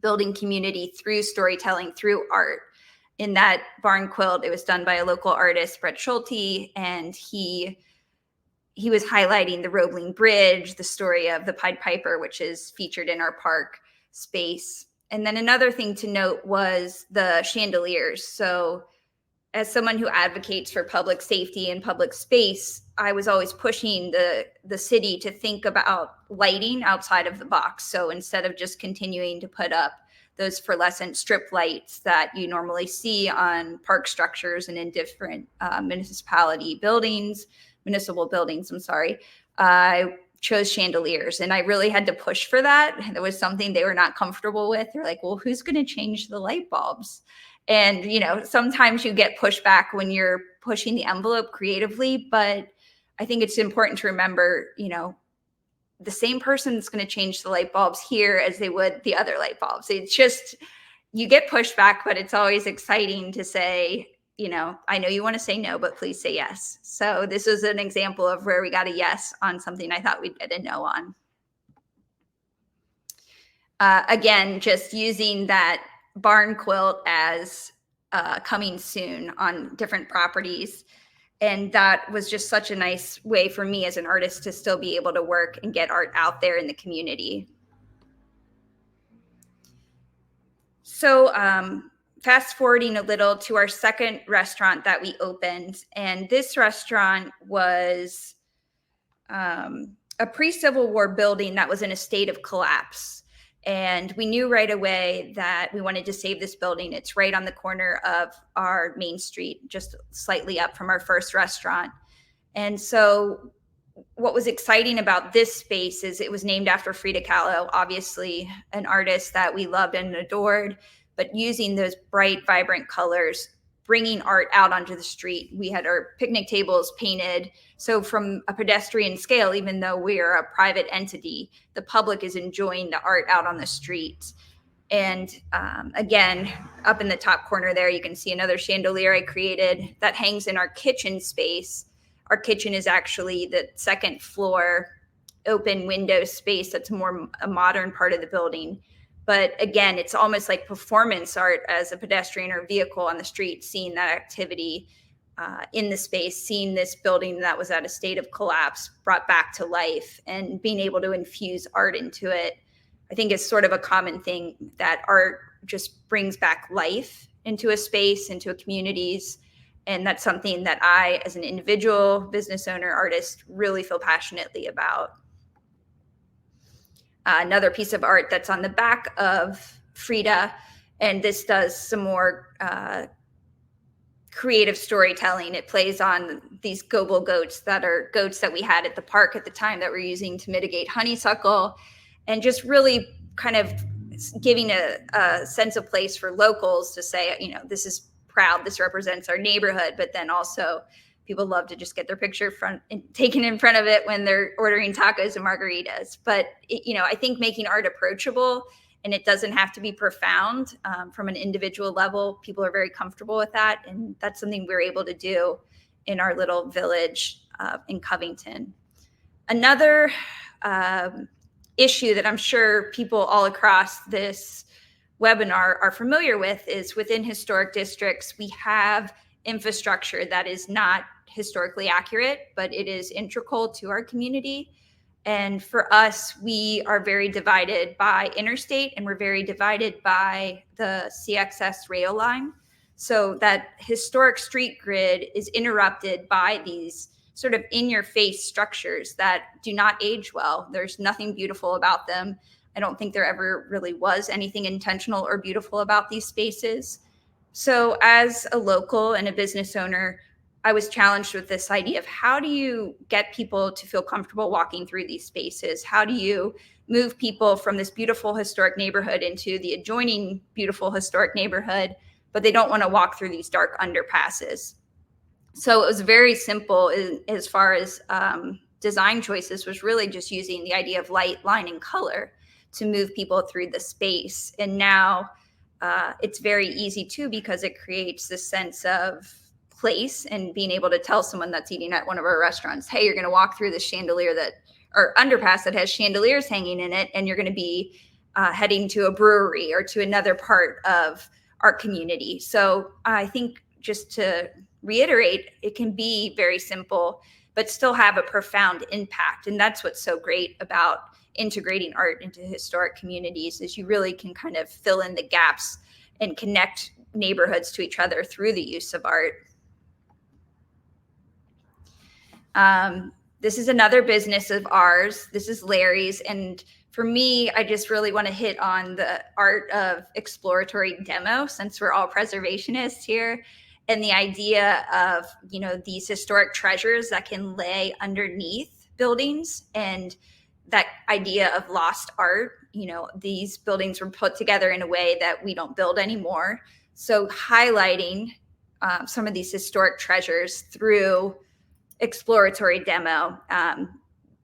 building community through storytelling, through art. In that barn quilt, it was done by a local artist, Brett Schulte, and he was highlighting the Roebling Bridge, the story of the Pied Piper, which is featured in our park space. And then another thing to note was the chandeliers. So as someone who advocates for public safety and public space, I was always pushing the city to think about lighting outside of the box. So instead of just continuing to put up those fluorescent strip lights that you normally see on park structures and in different municipal buildings, I chose chandeliers, and I really had to push for that. It was something they were not comfortable with. They're like, well, who's going to change the light bulbs? And, sometimes you get pushback when you're pushing the envelope creatively, but I think it's important to remember, the same person that's going to change the light bulbs here as they would the other light bulbs. It's just, you get pushback, but it's always exciting to say, I know you want to say no, but please say yes. So this was an example of where we got a yes on something I thought we'd get a no on. Again, just using that barn quilt as coming soon on different properties. And that was just such a nice way for me as an artist to still be able to work and get art out there in the community. So fast forwarding a little to our second restaurant that we opened. And this restaurant was a pre-Civil War building that was in a state of collapse. And we knew right away that we wanted to save this building. It's right on the corner of our main street, just slightly up from our first restaurant. And so what was exciting about this space is it was named after Frida Kahlo, obviously an artist that we loved and adored, but using those bright, vibrant colors, bringing art out onto the street. We had our picnic tables painted. So from a pedestrian scale, even though we are a private entity, the public is enjoying the art out on the street. And again, up in the top corner there, you can see another chandelier I created that hangs in our kitchen space. Our kitchen is actually the second floor open window space that's more a modern part of the building. But again, it's almost like performance art as a pedestrian or vehicle on the street, seeing that activity in the space, seeing this building that was at a state of collapse brought back to life, and being able to infuse art into it. I think is sort of a common thing, that art just brings back life into a space, into communities. And that's something that I, as an individual business owner, artist, really feel passionately about. Another piece of art that's on the back of Frida, and this does some more creative storytelling. It plays on these Goebel goats that are goats that we had at the park at the time that we're using to mitigate honeysuckle, and just really kind of giving a sense of place for locals to say, you know, this is proud, this represents our neighborhood, but then also people love to just get their picture taken in front of it when they're ordering tacos and margaritas. But, you know, I think making art approachable, and it doesn't have to be profound from an individual level. People are very comfortable with that. And that's something we're able to do in our little village in Covington. Another issue that I'm sure people all across this webinar are familiar with is within historic districts, we have infrastructure that is not historically accurate, but it is integral to our community. And for us, we are very divided by interstate, and we're very divided by the CXS rail line. So that historic street grid is interrupted by these sort of in-your-face structures that do not age well. There's nothing beautiful about them. I don't think there ever really was anything intentional or beautiful about these spaces. So as a local and a business owner, I was challenged with this idea of how do you get people to feel comfortable walking through these spaces? How do you move people from this beautiful historic neighborhood into the adjoining beautiful historic neighborhood, but they don't want to walk through these dark underpasses? So it was very simple as far as design choices, was really just using the idea of light, line, and color to move people through the space. And now it's very easy too, because it creates this sense of place, and being able to tell someone that's eating at one of our restaurants, hey, you're going to walk through this chandelier or underpass that has chandeliers hanging in it, and you're going to be heading to a brewery or to another part of our community. So I think, just to reiterate, it can be very simple, but still have a profound impact. And that's what's so great about integrating art into historic communities, is you really can kind of fill in the gaps and connect neighborhoods to each other through the use of art. This is another business of ours. This is Larry's. And for me, I just really want to hit on the art of exploratory demo, since we're all preservationists here, and the idea of, you know, these historic treasures that can lay underneath buildings, and that idea of lost art. You know, these buildings were put together in a way that we don't build anymore. So highlighting some of these historic treasures through exploratory demo.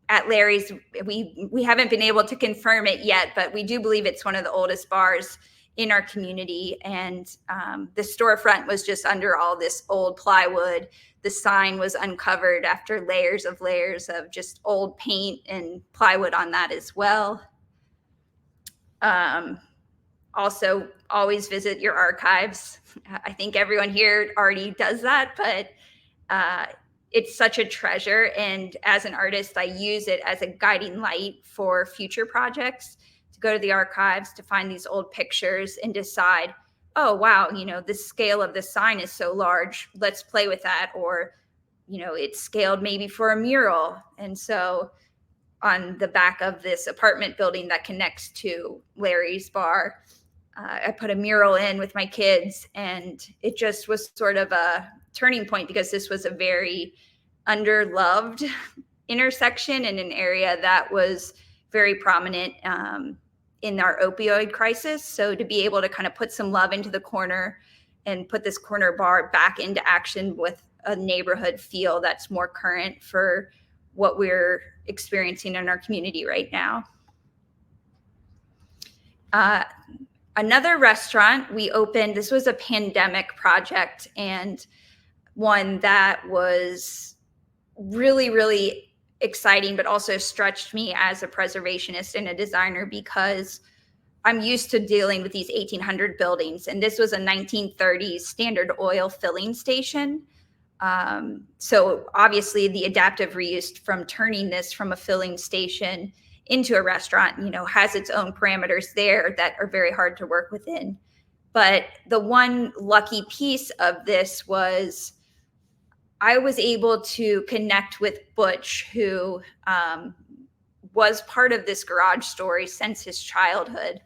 At Larry's, we haven't been able to confirm it yet, but we do believe it's one of the oldest bars in our community. And the storefront was just under all this old plywood. The sign was uncovered after layers of just old paint and plywood on that as well. Also, always visit your archives. I think everyone here already does that, but it's such a treasure. And as an artist, I use it as a guiding light for future projects, to go to the archives, to find these old pictures and decide, oh, wow, you know, the scale of this sign is so large, let's play with that. Or, you know, it's scaled maybe for a mural. And so on the back of this apartment building that connects to Larry's bar, I put a mural in with my kids, and it just was sort of a turning point, because this was a very underloved intersection in an area that was very prominent in our opioid crisis. So to be able to kind of put some love into the corner and put this corner bar back into action with a neighborhood feel that's more current for what we're experiencing in our community right now. Another restaurant we opened, this was a pandemic project, and one that was really, really exciting, but also stretched me as a preservationist and a designer, because I'm used to dealing with these 1800 buildings. And this was a 1930s Standard Oil filling station. So obviously the adaptive reuse from turning this from a filling station into a restaurant, has its own parameters there that are very hard to work within. But the one lucky piece of this was I was able to connect with Butch, who was part of this garage story since his childhood.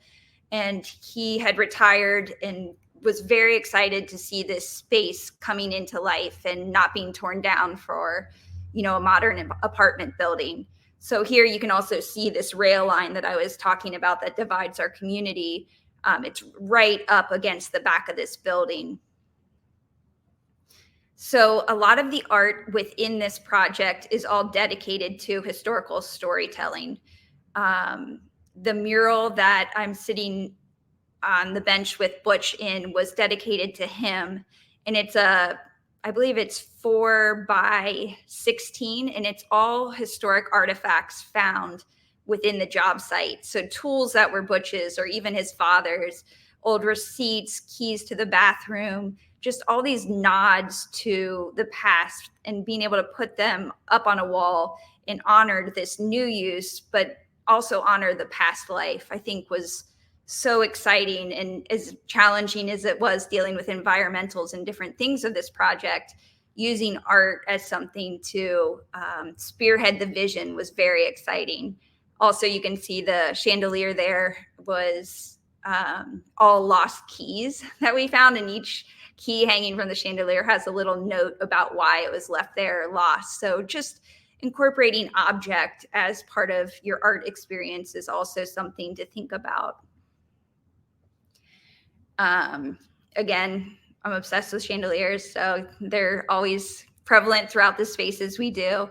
And he had retired and was very excited to see this space coming into life and not being torn down for, a modern apartment building. So here you can also see this rail line that I was talking about that divides our community. It's right up against the back of this building. So a lot of the art within this project is all dedicated to historical storytelling. The mural that I'm sitting on the bench with Butch in was dedicated to him. And I believe it's 4x16, and it's all historic artifacts found within the job site. So tools that were Butch's or even his father's, old receipts, keys to the bathroom, just all these nods to the past, and being able to put them up on a wall and honor this new use, but also honor the past life, I think was so exciting. And as challenging as it was dealing with environmentals and different things of this project, using art as something to spearhead the vision was very exciting. Also, you can see the chandelier there was all lost keys that we found, and each key hanging from the chandelier has a little note about why it was left there or lost. So just incorporating object as part of your art experience is also something to think about. Again, I'm obsessed with chandeliers, so they're always prevalent throughout the spaces we do.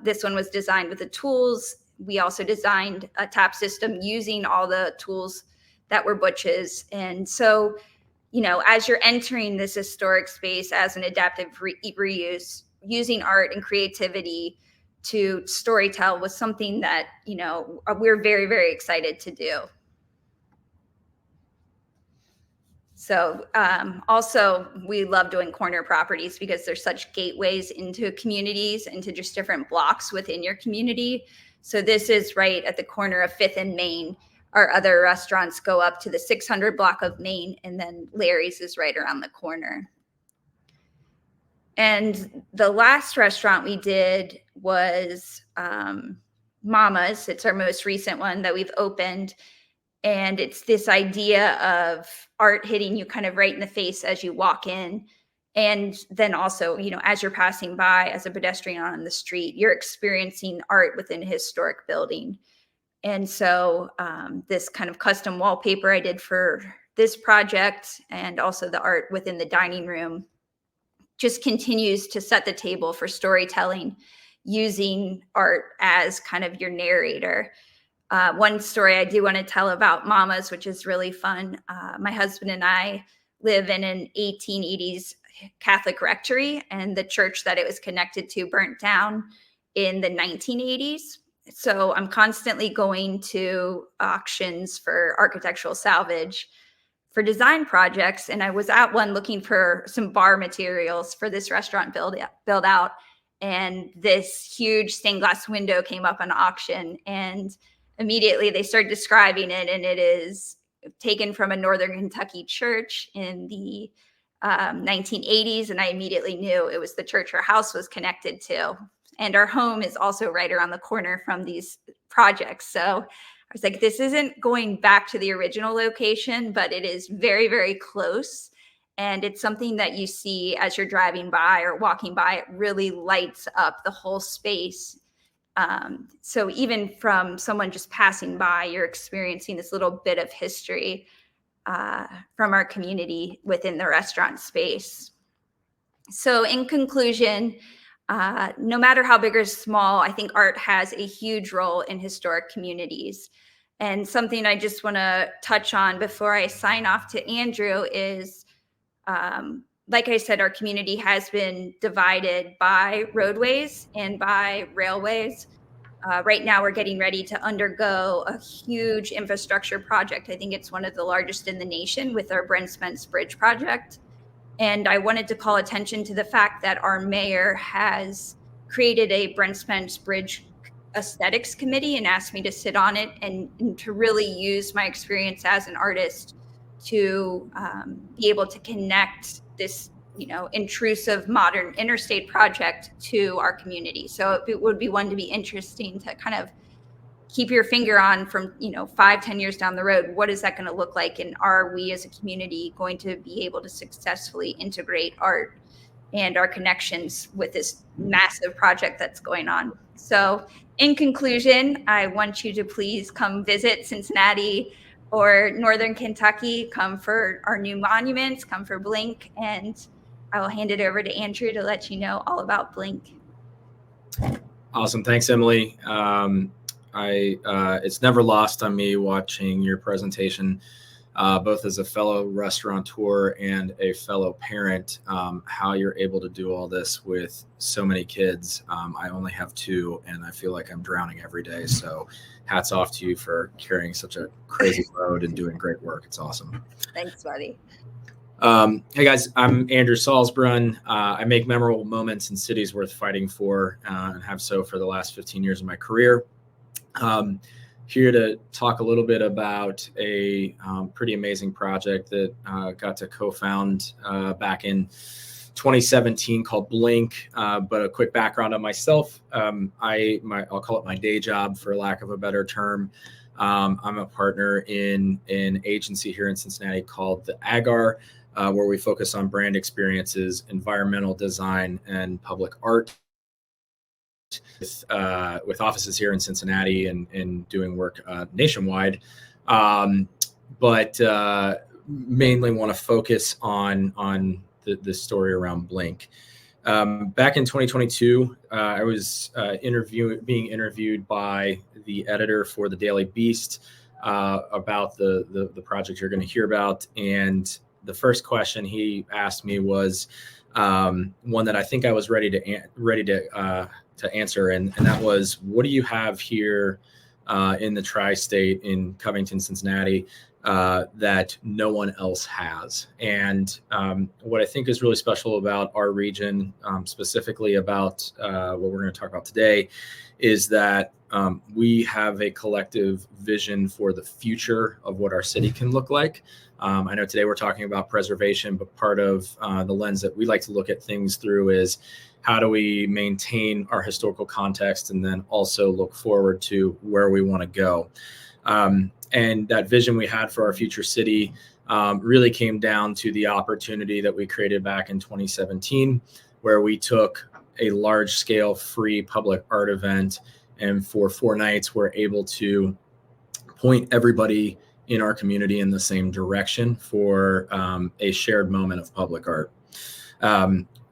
This one was designed with the tools. We also designed a tap system using all the tools that were Butch's. And so, as you're entering this historic space as an adaptive reuse, using art and creativity to storytell was something that, we're very, very excited to do. So also, we love doing corner properties because they're such gateways into communities, into just different blocks within your community. So this is right at the corner of 5th and Main. Our other restaurants go up to the 600 block of Main, and then Larry's is right around the corner. And the last restaurant we did was Mama's. It's our most recent one that we've opened. And it's this idea of art hitting you kind of right in the face as you walk in. And then also, as you're passing by as a pedestrian on the street, you're experiencing art within a historic building. And so this kind of custom wallpaper I did for this project, and also the art within the dining room, just continues to set the table for storytelling, using art as kind of your narrator. One story I do want to tell about Mama's, which is really fun. My husband and I live in an 1880s Catholic rectory, and the church that it was connected to burnt down in the 1980s. So I'm constantly going to auctions for architectural salvage for design projects. And I was at one looking for some bar materials for this restaurant build out. And this huge stained glass window came up on auction, and immediately they started describing it, and it is taken from a Northern Kentucky church in the 1980s. And I immediately knew it was the church our house was connected to. And our home is also right around the corner from these projects. So I was like, this isn't going back to the original location, but it is very, very close. And it's something that you see as you're driving by or walking by. It really lights up the whole space. So even from someone just passing by, you're experiencing this little bit of history from our community within the restaurant space. So in conclusion, no matter how big or small, I think art has a huge role in historic communities. And something I just want to touch on before I sign off to Andrew is, like I said, our community has been divided by roadways and by railways. Right now, we're getting ready to undergo a huge infrastructure project. I think it's one of the largest in the nation with our Brent Spence Bridge project. And I wanted to call attention to the fact that our mayor has created a Brent Spence Bridge aesthetics committee and asked me to sit on it and to really use my experience as an artist to be able to connect this, intrusive modern interstate project to our community. So it would be one to be interesting to kind of keep your finger on from 5-10 years down the road. What is that going to look like, and are we as a community going to be able to successfully integrate art and our connections with this massive project that's going on? So in conclusion, I want you to please come visit Cincinnati or Northern Kentucky. Come for our new monuments, come for Blink, and I will hand it over to Andrew to let you know all about Blink. Awesome. Thanks, Emily. It's never lost on me watching your presentation, both as a fellow restaurateur and a fellow parent, how you're able to do all this with so many kids. I only have 2, and I feel like I'm drowning every day. So hats off to you for carrying such a crazy load and doing great work. It's awesome. Thanks, buddy. Hey guys, I'm Andrew Salzbrunn. I make memorable moments in cities worth fighting for, and have so for the last 15 years of my career. Here to talk a little bit about a pretty amazing project that got to co-found back in 2017 called Blink. But a quick background on myself. I'll call it my day job for lack of a better term. I'm a partner in an agency here in Cincinnati called the Agar, where we focus on brand experiences, environmental design, and public art. With offices here in Cincinnati and doing work nationwide, but mainly want to focus on the story around Blink. Back in 2022, I was being interviewed by the editor for the Daily Beast about the project you're going to hear about, and the first question he asked me was one that I think I was ready to answer, and that was, what do you have here in the tri-state in Covington, Cincinnati, that no one else has? And what I think is really special about our region, specifically about what we're going to talk about today, is that we have a collective vision for the future of what our city can look like. I know today we're talking about preservation, but part of the lens that we like to look at things through is, how do we maintain our historical context and then also look forward to where we want to go? And that vision we had for our future city really came down to the opportunity that we created back in 2017, where we took a large-scale free public art event, and for 4 nights we're able to point everybody in our community in the same direction for a shared moment of public art.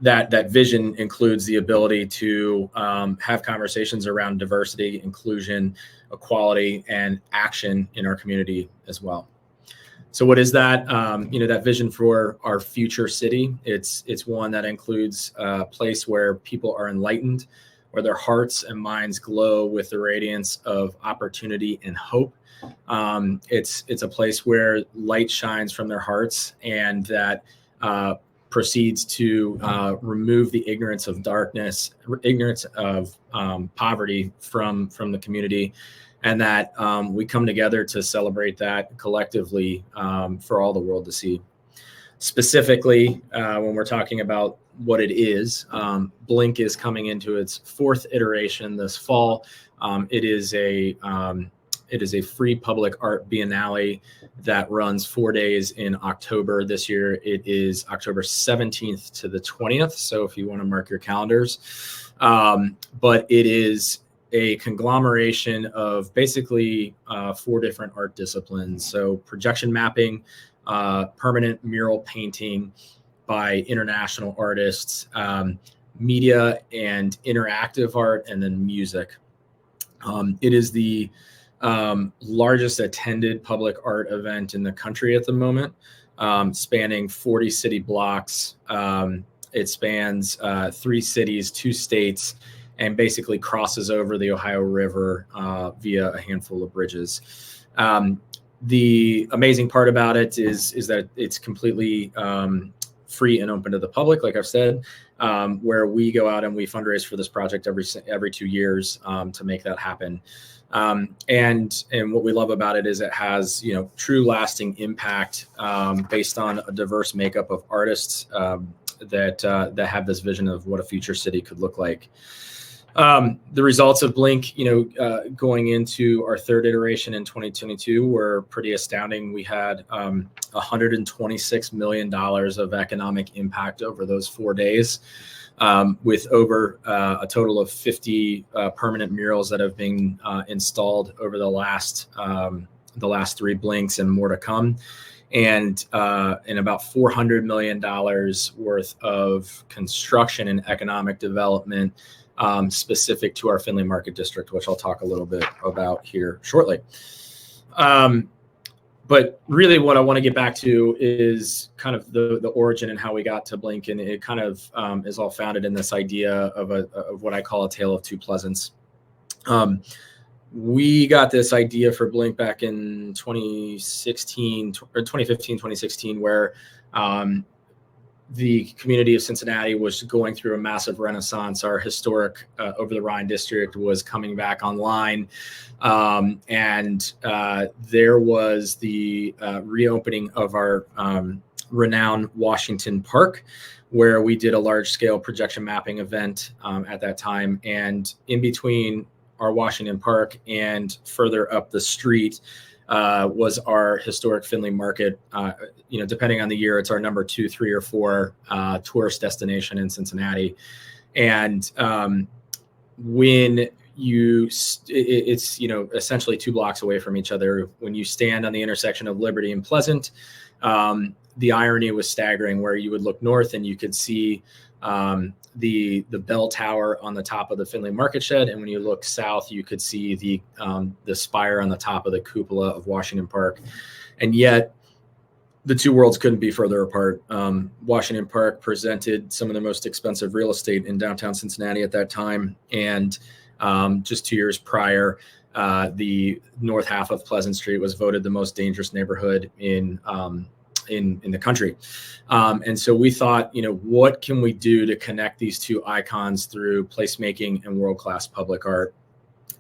That vision includes the ability to have conversations around diversity, inclusion, equality, and action in our community as well. So what is that? That vision for our future city, it's one that includes a place where people are enlightened, where their hearts and minds glow with the radiance of opportunity and hope. It's a place where light shines from their hearts, and that proceeds to remove the ignorance of darkness, ignorance of poverty from the community, and that we come together to celebrate that collectively for all the world to see. Specifically, when we're talking about what it is, Blink is coming into its 4th iteration this fall. It is a free public art biennale that runs 4 days in October. This year, it is October 17th to the 20th. So if you want to mark your calendars, but it is a conglomeration of basically 4 different art disciplines. So projection mapping, permanent mural painting by international artists, media and interactive art, and then music. It is the largest attended public art event in the country at the moment, spanning 40 city blocks. It spans 3 cities, 2 states, and basically crosses over the Ohio River via a handful of bridges. The amazing part about it is that it's completely free and open to the public, like I've said, where we go out and we fundraise for this project every 2 years to make that happen. And what we love about it is it has, true lasting impact based on a diverse makeup of artists that have this vision of what a future city could look like. The results of Blink, going into our 3rd iteration in 2022 were pretty astounding. We had $126 million of economic impact over those 4 days, with over a total of 50 permanent murals that have been installed over the last 3 Blinks and more to come. And about $400 million worth of construction and economic development specific to our Findlay Market District, which I'll talk a little bit about here shortly. But really what I want to get back to is kind of the origin and how we got to Blink. And it kind of is all founded in this idea of what I call a tale of 2 Pleasants. We got this idea for Blink back in 2015, 2016, where the community of Cincinnati was going through a massive renaissance. Our historic Over the Rhine district was coming back online. And there was the reopening of our renowned Washington Park, where we did a large scale projection mapping event at that time. And in between our Washington Park and further up the street was our historic Findlay Market. Depending on the year, it's our number 2, 3, or 4 tourist destination in Cincinnati. And when it's essentially 2 blocks away from each other. When you stand on the intersection of Liberty and Pleasant, the irony was staggering, where you would look north and you could see the bell tower on the top of the Findlay Market Shed, and when you look south, you could see the spire on the top of the cupola of Washington Park. And yet, the 2 worlds couldn't be further apart. Washington Park presented some of the most expensive real estate in downtown Cincinnati at that time, and just 2 years prior, the north half of Pleasant Street was voted the most dangerous neighborhood in the country. And so we thought, what can we do to connect these 2 icons through placemaking and world-class public art?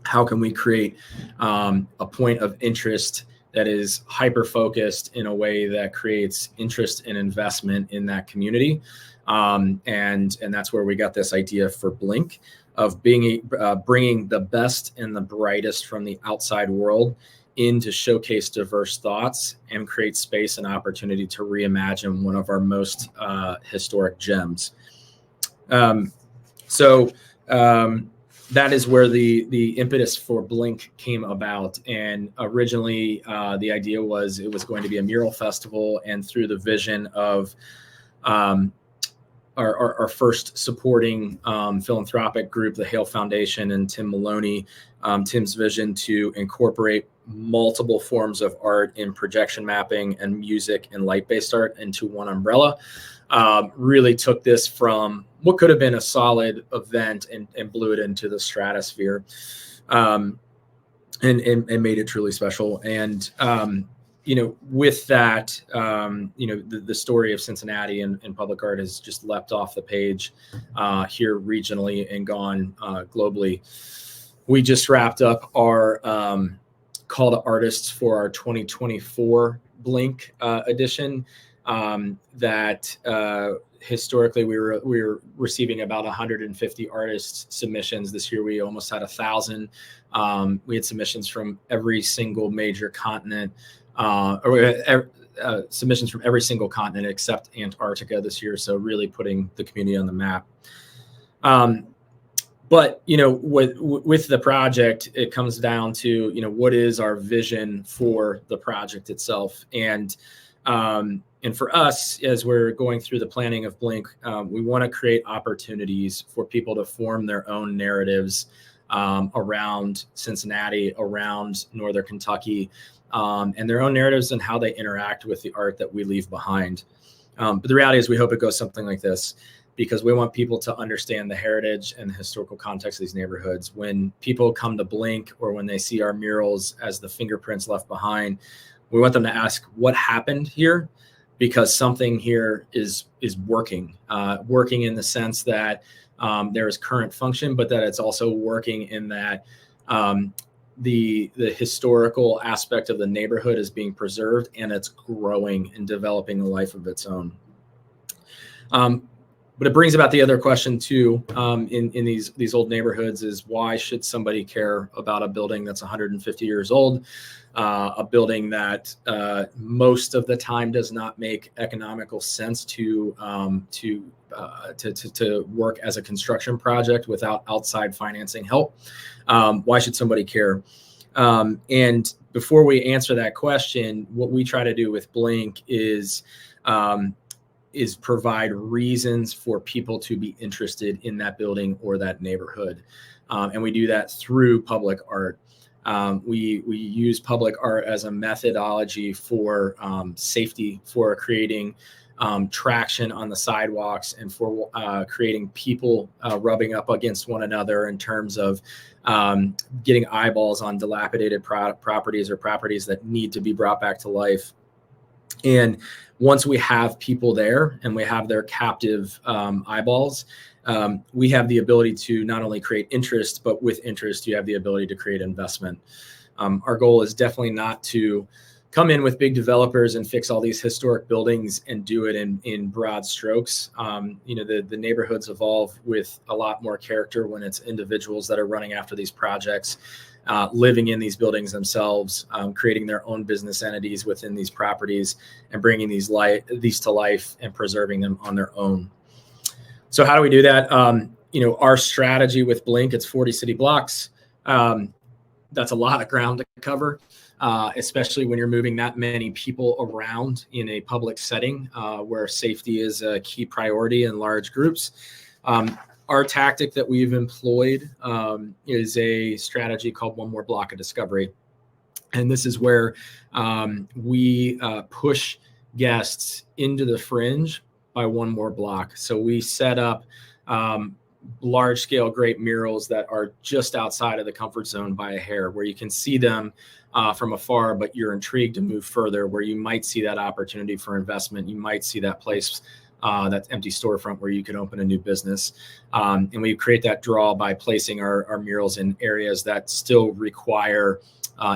How can we create a point of interest that is hyper-focused in a way that creates interest and investment in that community? And that's where we got this idea for Blink, of bringing the best and the brightest from the outside world in to showcase diverse thoughts and create space and opportunity to reimagine one of our most historic gems. So that is where the impetus for Blink came about. And originally the idea was it was going to be a mural festival, and through the vision of our first supporting philanthropic group, the Hale Foundation, and Tim Maloney, Tim's vision to incorporate multiple forms of art in projection mapping and music and light-based art into one umbrella, really took this from what could have been a solid event and blew it into the stratosphere, and made it truly special. And with that, the story of Cincinnati and public art has just leapt off the page here regionally and gone globally. We just wrapped up our call to artists for our 2024 Blink edition. That historically we were receiving about 150 artist submissions. This year we almost had 1,000. We had submissions from every single major continent. Submissions from every single continent except Antarctica this year. So really putting the community on the map. But with the project, it comes down to what is our vision for the project itself, and for us, as we're going through the planning of Blink, we want to create opportunities for people to form their own narratives around Cincinnati, around Northern Kentucky, and their own narratives and how they interact with the art that we leave behind. But the reality is we hope it goes something like this, because we want people to understand the heritage and the historical context of these neighborhoods. When people come to Blink, or when they see our murals as the fingerprints left behind, we want them to ask what happened here, because something here is working in the sense that there is current function, but that it's also working in that the historical aspect of the neighborhood is being preserved, and it's growing and developing a life of its own. But it brings about the other question too, in these old neighborhoods, is why should somebody care about a building that's 150 years old, a building that most of the time does not make economical sense to work as a construction project without outside financing help? Why should somebody care? And before we answer that question, what we try to do with Blink is provide reasons for people to be interested in that building or that neighborhood. And we do that through public art. We use public art as a methodology for safety, for creating traction on the sidewalks, and for creating people rubbing up against one another in terms of getting eyeballs on dilapidated properties, or properties that need to be brought back to life. And once we have people there and we have their captive eyeballs, we have the ability to not only create interest, but with interest, you have the ability to create investment. Our goal is definitely not to come in with big developers and fix all these historic buildings and do it in broad strokes. The neighborhoods evolve with a lot more character when it's individuals that are running after these projects, living in these buildings themselves, creating their own business entities within these properties, and bringing these to life and preserving them on their own. So how do we do that? Our strategy with Blink, it's 40 city blocks. That's a lot of ground to cover, especially when you're moving that many people around in a public setting where safety is a key priority in large groups. Our tactic that we've employed is a strategy called One More Block of Discovery. And this is where we push guests into the fringe by one more block. So we set up large scale great murals that are just outside of the comfort zone by a hair, where you can see them from afar, but you're intrigued to move further, where you might see that opportunity for investment. You might see that place, that empty storefront where you could open a new business. And we create that draw by placing our murals in areas that still require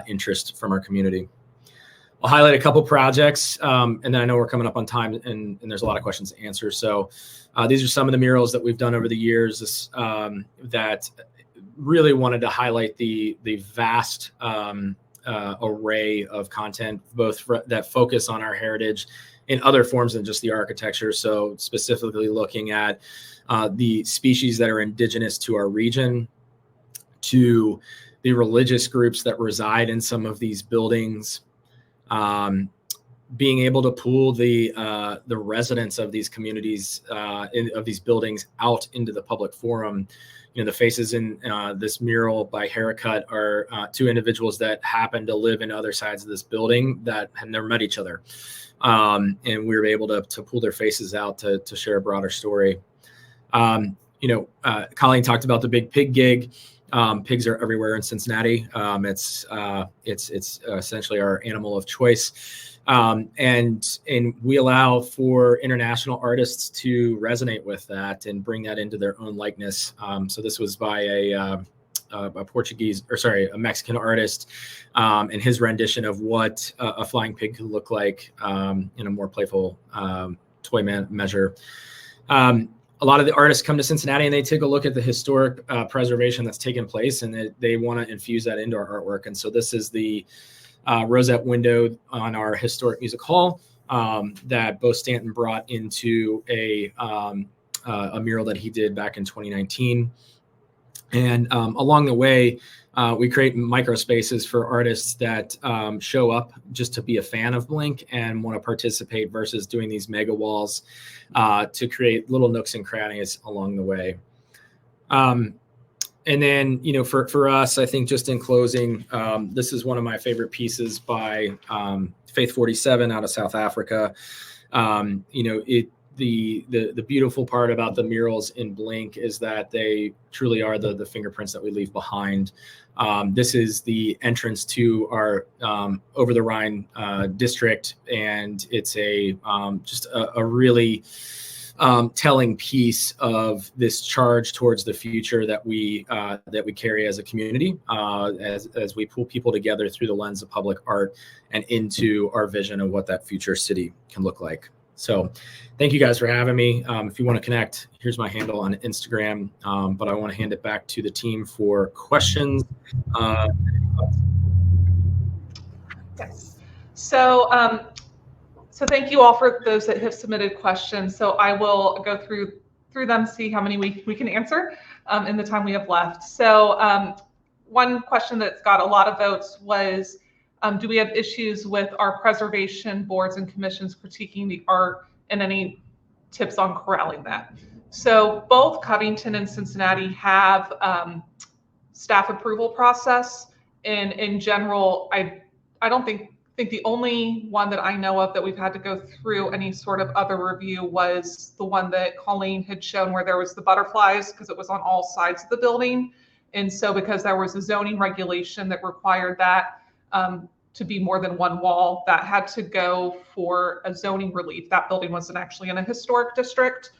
interest from our community. I'll highlight a couple projects, and then I know we're coming up on time, and there's a lot of questions to answer. So these are some of the murals that we've done over the years that really wanted to highlight the vast array of content, both that focus on our heritage in other forms than just the architecture. So specifically looking at the species that are indigenous to our region, to the religious groups that reside in some of these buildings, being able to pull the residents of these communities, of these buildings, out into the public forum. The faces in this mural by Haircut are two individuals that happen to live in other sides of this building that had never met each other. And we were able to pull their faces out to share a broader story. Colleen talked about the big pig gig. Pigs are everywhere in Cincinnati. It's essentially our animal of choice. And we allow for international artists to resonate with that and bring that into their own likeness. So this was by a Mexican artist, and his rendition of what a flying pig could look like in a more playful toy measure. A lot of the artists come to Cincinnati and they take a look at the historic preservation that's taken place, and they want to infuse that into our artwork. And so this is the rosette window on our historic music hall that Bo Stanton brought into a mural that he did back in 2019. And along the way, we create micro spaces for artists that show up just to be a fan of Blink and want to participate, versus doing these mega walls to create little nooks and crannies along the way. And then, for us, I think just in closing, this is one of my favorite pieces by Faith 47 out of South Africa. The beautiful part about the murals in Blink is that they truly are the fingerprints that we leave behind. This is the entrance to our Over the Rhine district, and it's just a really telling piece of this charge towards the future that we carry as a community, as we pull people together through the lens of public art and into our vision of what that future city can look like. So thank you guys for having me. If you want to connect, here's my handle on Instagram, but I want to hand it back to the team for questions. Yes. So thank you all for those that have submitted questions. So I will go through them, see how many we can answer in the time we have left. So one question that's got a lot of votes was, do we have issues with our preservation boards and commissions critiquing the art, and any tips on corralling that? So both Covington and Cincinnati have staff approval process. And in general, I don't think the only one that I know of that we've had to go through any sort of other review was the one that Colleen had shown where there was the butterflies, because it was on all sides of the building. And so because there was a zoning regulation that required that to be more than one wall, that had to go for a zoning relief. That building wasn't actually in a historic district.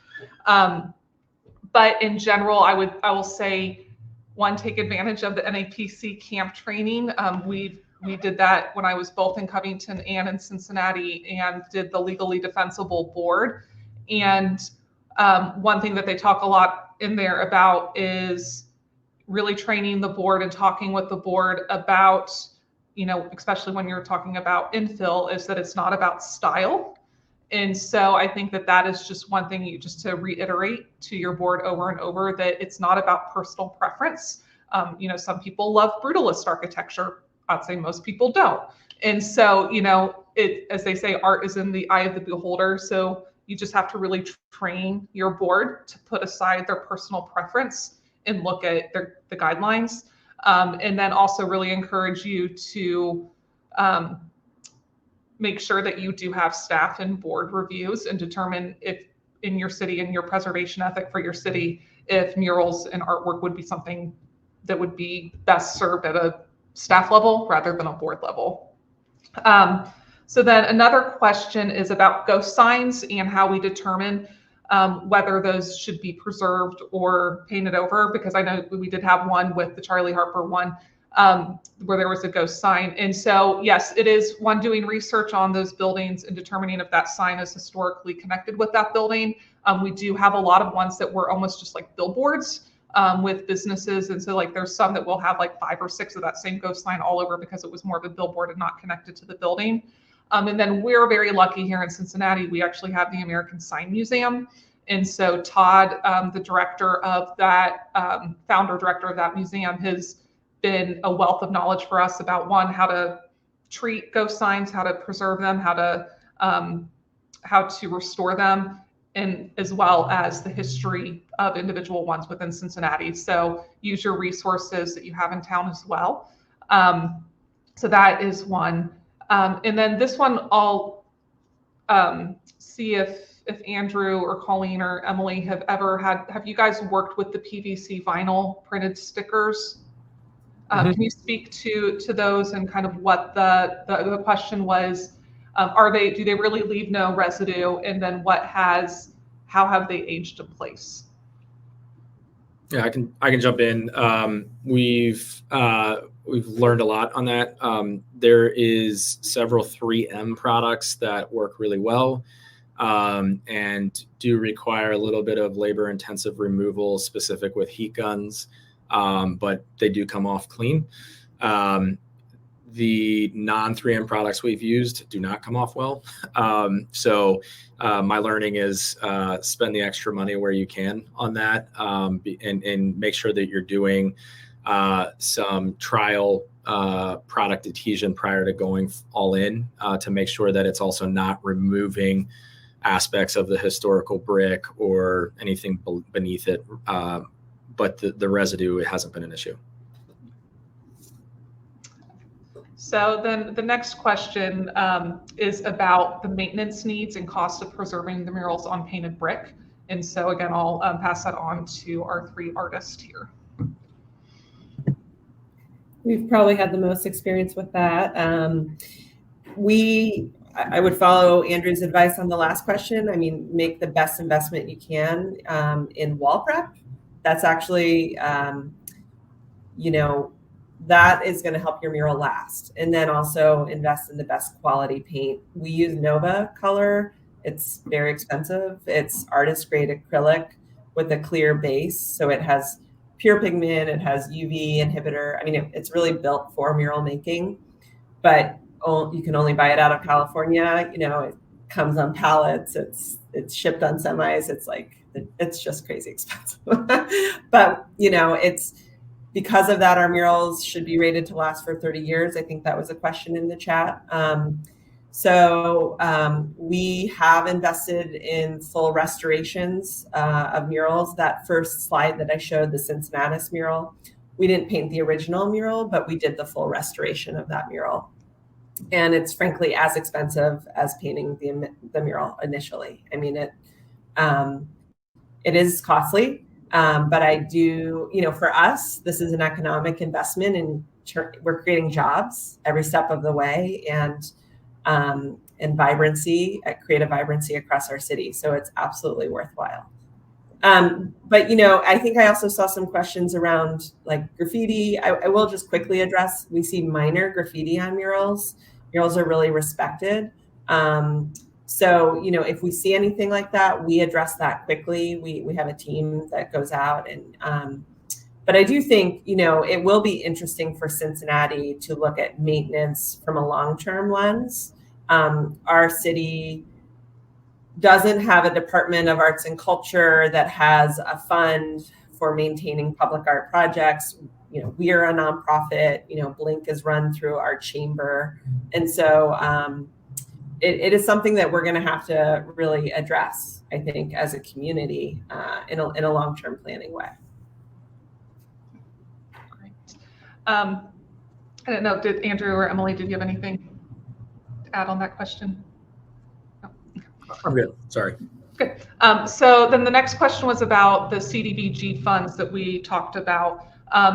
But in general, I will say, one, take advantage of the NAPC camp training. We did that when I was both in Covington and in Cincinnati, and did the legally defensible board. And one thing that they talk a lot in there about is really training the board and talking with the board about, especially when you're talking about infill, is that it's not about style. And so I think that is just one thing just to reiterate to your board over and over, that it's not about personal preference. Some people love brutalist architecture. I'd say most people don't. And so, as they say, art is in the eye of the beholder. So you just have to really train your board to put aside their personal preference and look at the guidelines. And then also really encourage you to make sure that you do have staff and board reviews, and determine if in your city and your preservation ethic for your city, if murals and artwork would be something that would be best served at a staff level rather than a board level. So then another question is about ghost signs and how we determine whether those should be preserved or painted over, because I know we did have one with the Charlie Harper one where there was a ghost sign. And so, yes, it is one doing research on those buildings and determining if that sign is historically connected with that building. We do have a lot of ones that were almost just like billboards with businesses. And so there's some that will have 5 or 6 of that same ghost sign all over, because it was more of a billboard and not connected to the building. And then we're very lucky here in Cincinnati, we actually have the American Sign Museum. And so Todd, the director of that, founder director of that museum, has been a wealth of knowledge for us about, one, how to treat ghost signs, how to preserve them, how to restore them, and as well as the history of individual ones within Cincinnati. So use your resources that you have in town as well. So that is one. And then this one, I'll see if Andrew or Colleen or Emily have you guys worked with the PVC vinyl printed stickers? Can you speak to those, and kind of what the question was? Do they really leave no residue? And then how have they aged in place? Yeah, I can jump in. We've learned a lot on that. There is several 3M products that work really well, and do require a little bit of labor intensive removal, specific with heat guns, but they do come off clean. The non-3M products we've used do not come off well. So my learning is spend the extra money where you can on that, and make sure that you're doing some trial product adhesion prior to going all in, to make sure that it's also not removing aspects of the historical brick or anything beneath it but the residue, it hasn't been an issue. So then the next question is about the maintenance needs and cost of preserving the murals on painted brick. And so again, I'll pass that on to our three artists here. We've probably had the most experience with that. I would follow Andrew's advice on the last question. I mean, make the best investment you can in wall prep. That's actually, that is going to help your mural last. And then also invest in the best quality paint. We use Nova color. It's very expensive. It's artist grade acrylic with a clear base. So it has pure pigment. It has UV inhibitor. I mean, it's really built for mural making, but you can only buy it out of California. It comes on pallets. It's shipped on semis. It's just crazy expensive. But it's because of that, our murals should be rated to last for 30 years. I think that was a question in the chat. So we have invested in full restorations of murals. That first slide that I showed, the Cincinnati mural, we didn't paint the original mural, but we did the full restoration of that mural. And it's frankly as expensive as painting the mural initially. I mean, it is costly, but I do, for us, this is an economic investment, and we're creating jobs every step of the way, and vibrancy, creative vibrancy across our city. So it's absolutely worthwhile. But I think I also saw some questions around like graffiti. I will just quickly address, we see minor graffiti on murals. Murals are really respected. So, if we see anything like that, we address that quickly. We have a team that goes out and, but I do think, it will be interesting for Cincinnati to look at maintenance from a long-term lens. Our city doesn't have a Department of Arts and Culture that has a fund for maintaining public art projects. We are a nonprofit. Blink is run through our chamber, and so it is something that we're going to have to really address, I think, as a community in a long-term planning way. Great. I don't know, did Andrew or Emily, did you have anything to add on that question? No. I'm good. Sorry. Good. So then the next question was about the CDBG funds that we talked about.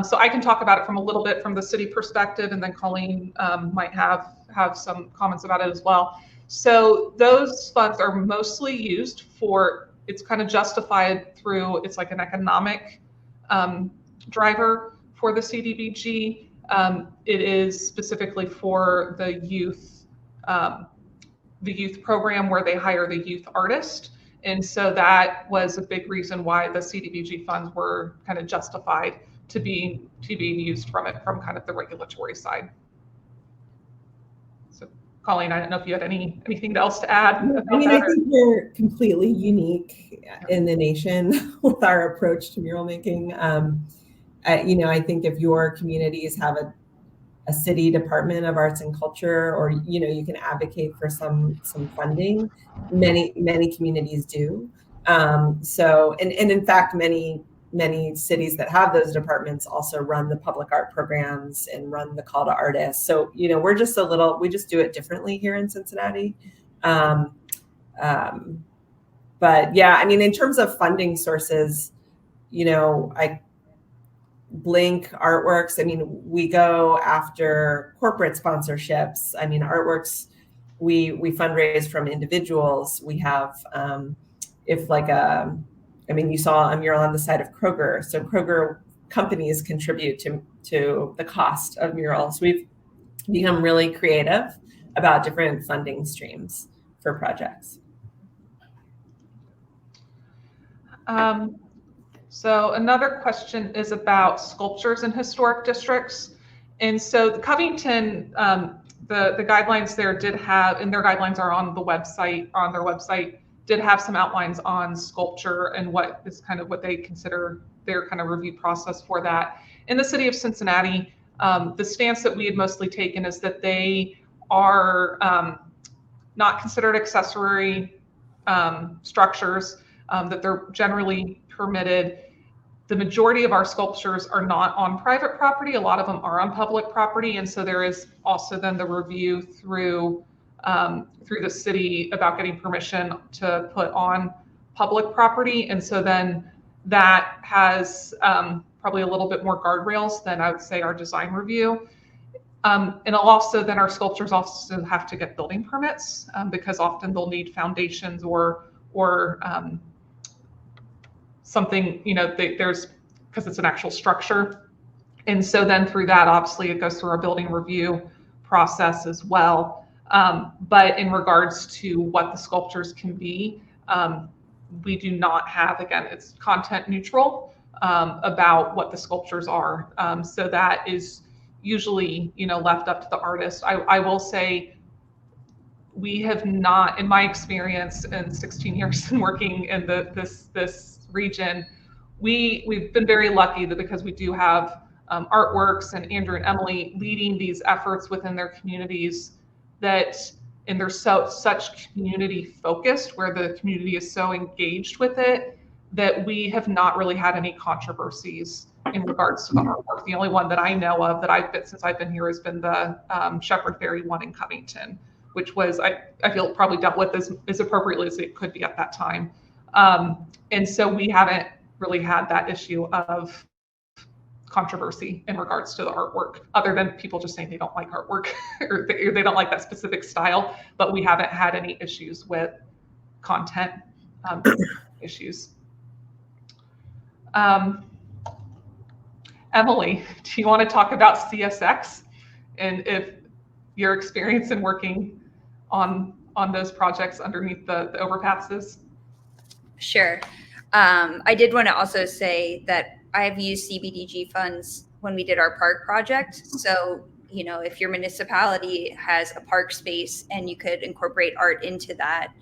So I can talk about it from a little bit from the city perspective, and then Colleen might have some comments about it as well. So those funds are mostly used for, it's kind of justified through, it's like an economic driver for the CDBG. It is specifically for the youth program where they hire the youth artist. And so that was a big reason why the CDBG funds were kind of justified to being used from kind of the regulatory side. So Colleen, I don't know if you had anything else to add. I mean, I think we're completely unique in the nation with our approach to mural making. I think if your communities have a city Department of Arts and Culture, or you can advocate for some funding. Many communities do. So in fact, many cities that have those departments also run the public art programs and run the call to artists. So we just do it differently here in Cincinnati. But yeah, I mean, in terms of funding sources, Blink, Artworks, I mean, we go after corporate sponsorships. I mean, Artworks, we fundraise from individuals. We have, you saw a mural on the side of Kroger. So Kroger companies contribute to the cost of murals. We've become really creative about different funding streams for projects. So another question is about sculptures in historic districts. And so the Covington, the guidelines there did have, and their guidelines are on their website, did have some outlines on sculpture and what is kind of what they consider their kind of review process for that. In the city of Cincinnati, the stance that we had mostly taken is that they are not considered accessory structures, that they're generally permitted. the majority of our sculptures are not on private property. A lot of them are on public property. And so there is also then the review through the city about getting permission to put on public property. And so then that has probably a little bit more guardrails than I would say our design review. And also then our sculptures also have to get building permits because often they'll need foundations or something, there's, because it's an actual structure. And so then through that, obviously it goes through our building review process as well. But in regards to what the sculptures can be, we do not have, again, it's content neutral about what the sculptures are. So that is usually, left up to the artist. I will say, we have not, in my experience in 16 years in working in this region, we've been very lucky that because we do have artworks and Andrew and Emily leading these efforts within their communities, and they're such community focused, where the community is so engaged with it, that we have not really had any controversies in regards to the artwork. The only one that I know of that I've been since I've been here has been the Shepherd Ferry one in Covington, which was, I feel, probably dealt with as appropriately as it could be at that time. And so we haven't really had that issue of controversy in regards to the artwork, other than people just saying they don't like artwork or they don't like that specific style, but we haven't had any issues with content issues. Emily, do you want to talk about CSX and if your experience in working on those projects underneath the overpasses? Sure. I did want to also say that I've used CBDG funds when we did our park project. So, if your municipality has a park space and you could incorporate art into that,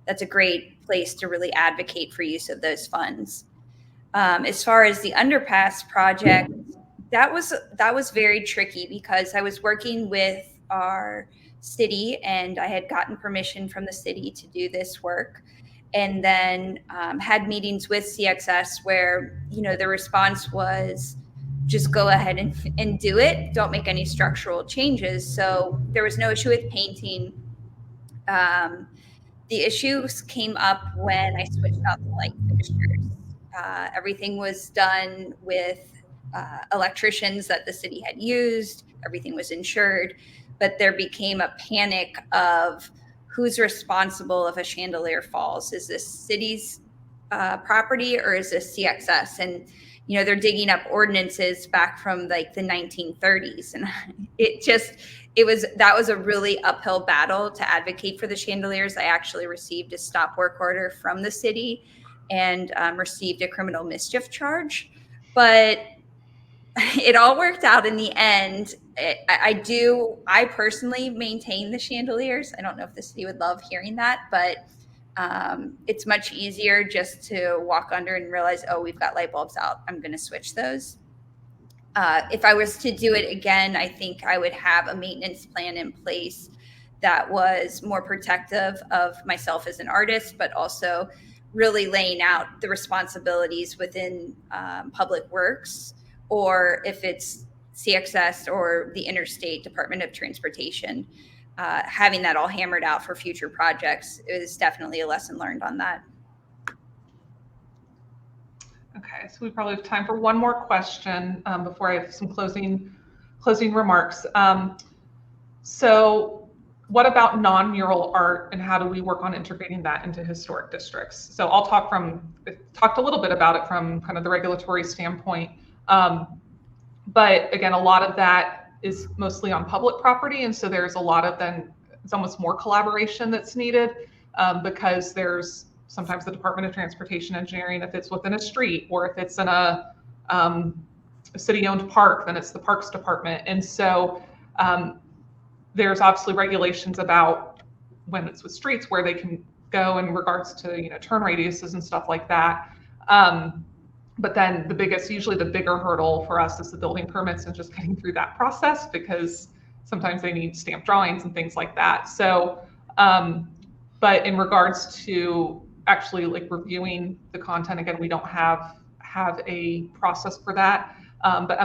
that's a great place to really advocate for use of those funds. As far as the underpass project, that was very tricky because I was working with our city and I had gotten permission from the city to do this work, and then had meetings with CXS where, the response was just go ahead and do it. Don't make any structural changes. So there was no issue with painting. The issues came up when I switched out the light fixtures. Everything was done with electricians that the city had used. Everything was insured, but there became a panic of who's responsible if a chandelier falls. Is this city's property or is this CXS? And, they're digging up ordinances back from like the 1930s. And that was a really uphill battle to advocate for the chandeliers. I actually received a stop work order from the city and received a criminal mischief charge, but it all worked out in the end. I personally maintain the chandeliers. I don't know if the city would love hearing that, but it's much easier just to walk under and realize, oh, we've got light bulbs out. I'm going to switch those. If I was to do it again, I think I would have a maintenance plan in place that was more protective of myself as an artist, but also really laying out the responsibilities within public works, or if it's CXS or the Interstate Department of Transportation, having that all hammered out for future projects is definitely a lesson learned on that. Okay, so we probably have time for one more question before I have some closing remarks. So what about non-mural art, and how do we work on integrating that into historic districts? So I'll talked a little bit about it from kind of the regulatory standpoint. But again, a lot of that is mostly on public property. And so there's a lot of it's almost more collaboration that's needed because there's sometimes the Department of Transportation Engineering, if it's within a street, or if it's in a city-owned park, then it's the Parks Department. And so there's obviously regulations about when it's with streets where they can go in regards to, turn radiuses and stuff like that. But then usually the bigger hurdle for us is the building permits and just getting through that process, because sometimes they need stamped drawings and things like that. So, but in regards to actually like reviewing the content, again, we don't have have a process for that. But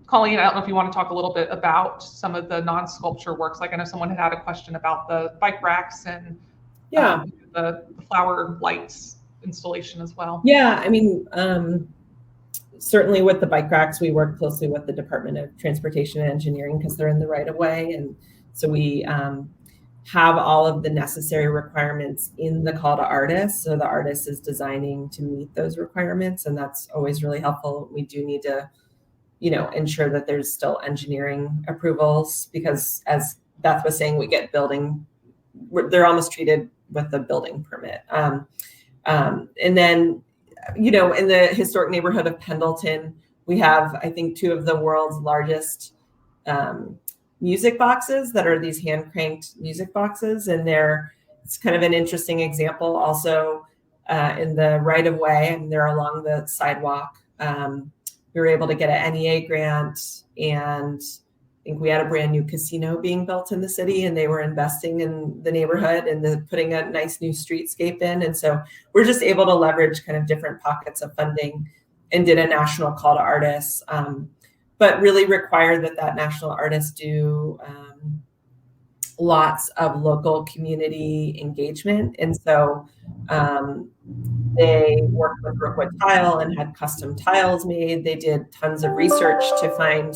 Colleen, I don't know if you want to talk a little bit about some of the non-sculpture works. Like I know someone had a question about the bike racks and the flower lights installation as well. Yeah, I mean, certainly with the bike racks, we work closely with the Department of Transportation and Engineering because they're in the right of way. And so we have all of the necessary requirements in the call to artists. So the artist is designing to meet those requirements. And that's always really helpful. We do need to, ensure that there's still engineering approvals because as Beth was saying, we get they're almost treated with the building permit. And then, in the historic neighborhood of Pendleton, we have, I think, two of the world's largest music boxes that are these hand cranked music boxes. And it's kind of an interesting example also in the right of way, and they're along the sidewalk. We were able to get an NEA grant, and I think we had a brand new casino being built in the city, and they were investing in the neighborhood and putting a nice new streetscape in. And so we're just able to leverage kind of different pockets of funding and did a national call to artists, but really require that national artist do lots of local community engagement. And so they worked with Brookwood Tile and had custom tiles made. They did tons of research to find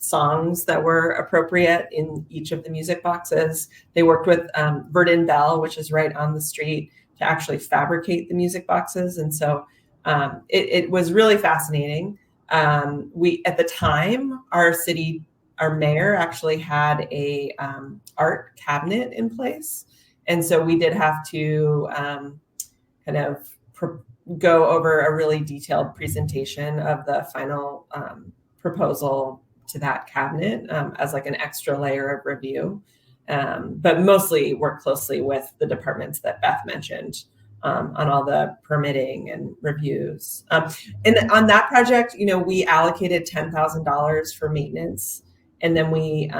songs that were appropriate in each of the music boxes. They worked with Verdun Bell, which is right on the street, to actually fabricate the music boxes. And so it was really fascinating. At the time, our mayor actually had a art cabinet in place. And so we did have to kind of go over a really detailed presentation of the final proposal to that cabinet as like an extra layer of review. But mostly work closely with the departments that Beth mentioned on all the permitting and reviews. And on that project, we allocated $10,000 for maintenance, and then we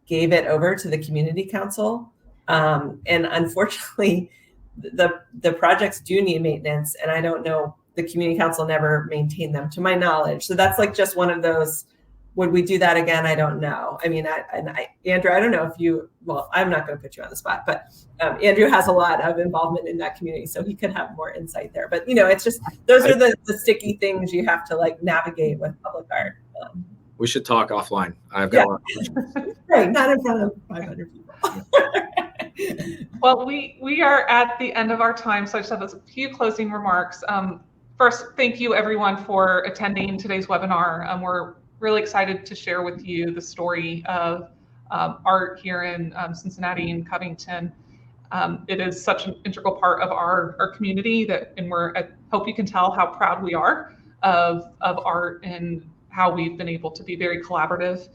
gave it over to the community council. And unfortunately, the projects do need maintenance, and I don't know, the community council never maintained them to my knowledge. So that's like just one of those, would we do that again? I don't know. I mean, Andrew, I don't know if I'm not going to put you on the spot, but Andrew has a lot of involvement in that community, so he could have more insight there. But, it's just, those are the sticky things you have to like navigate with public art. We should talk offline. I've got right, not in front of 500 people. Well, we are at the end of our time, so I just have a few closing remarks. First, thank you everyone for attending today's webinar. We're really excited to share with you the story of art here in Cincinnati and Covington. It is such an integral part of our community and I hope you can tell how proud we are of art and how we've been able to be very collaborative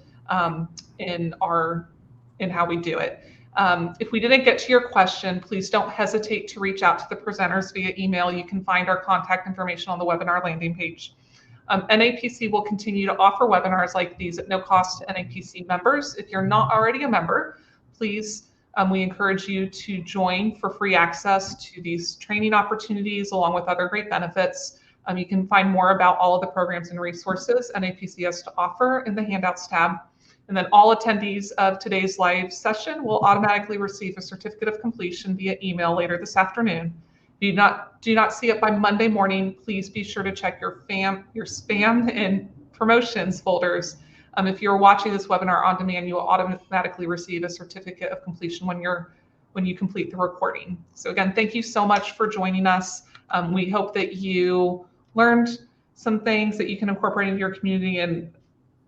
in how we do it. If we didn't get to your question, please don't hesitate to reach out to the presenters via email. You can find our contact information on the webinar landing page. NAPC will continue to offer webinars like these at no cost to NAPC members. If you're not already a member, please, we encourage you to join for free access to these training opportunities along with other great benefits. You can find more about all of the programs and resources NAPC has to offer in the handouts tab. And then all attendees of today's live session will automatically receive a certificate of completion via email later this afternoon. If you do not see it by Monday morning, please be sure to check your spam and promotions folders. If you're watching this webinar on demand, you will automatically receive a certificate of completion when you complete the recording. So again, thank you so much for joining us. We hope that you learned some things that you can incorporate into your community, and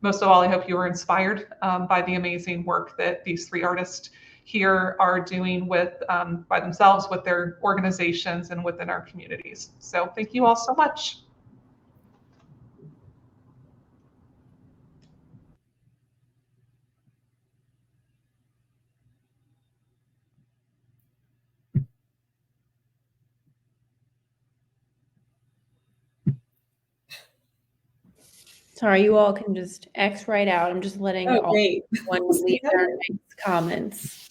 most of all, I hope you were inspired by the amazing work that these three artists here are doing by themselves, with their organizations, and within our communities. So thank you all so much. Sorry, you all can just X right out. I'm just letting all ones leave their nice comments.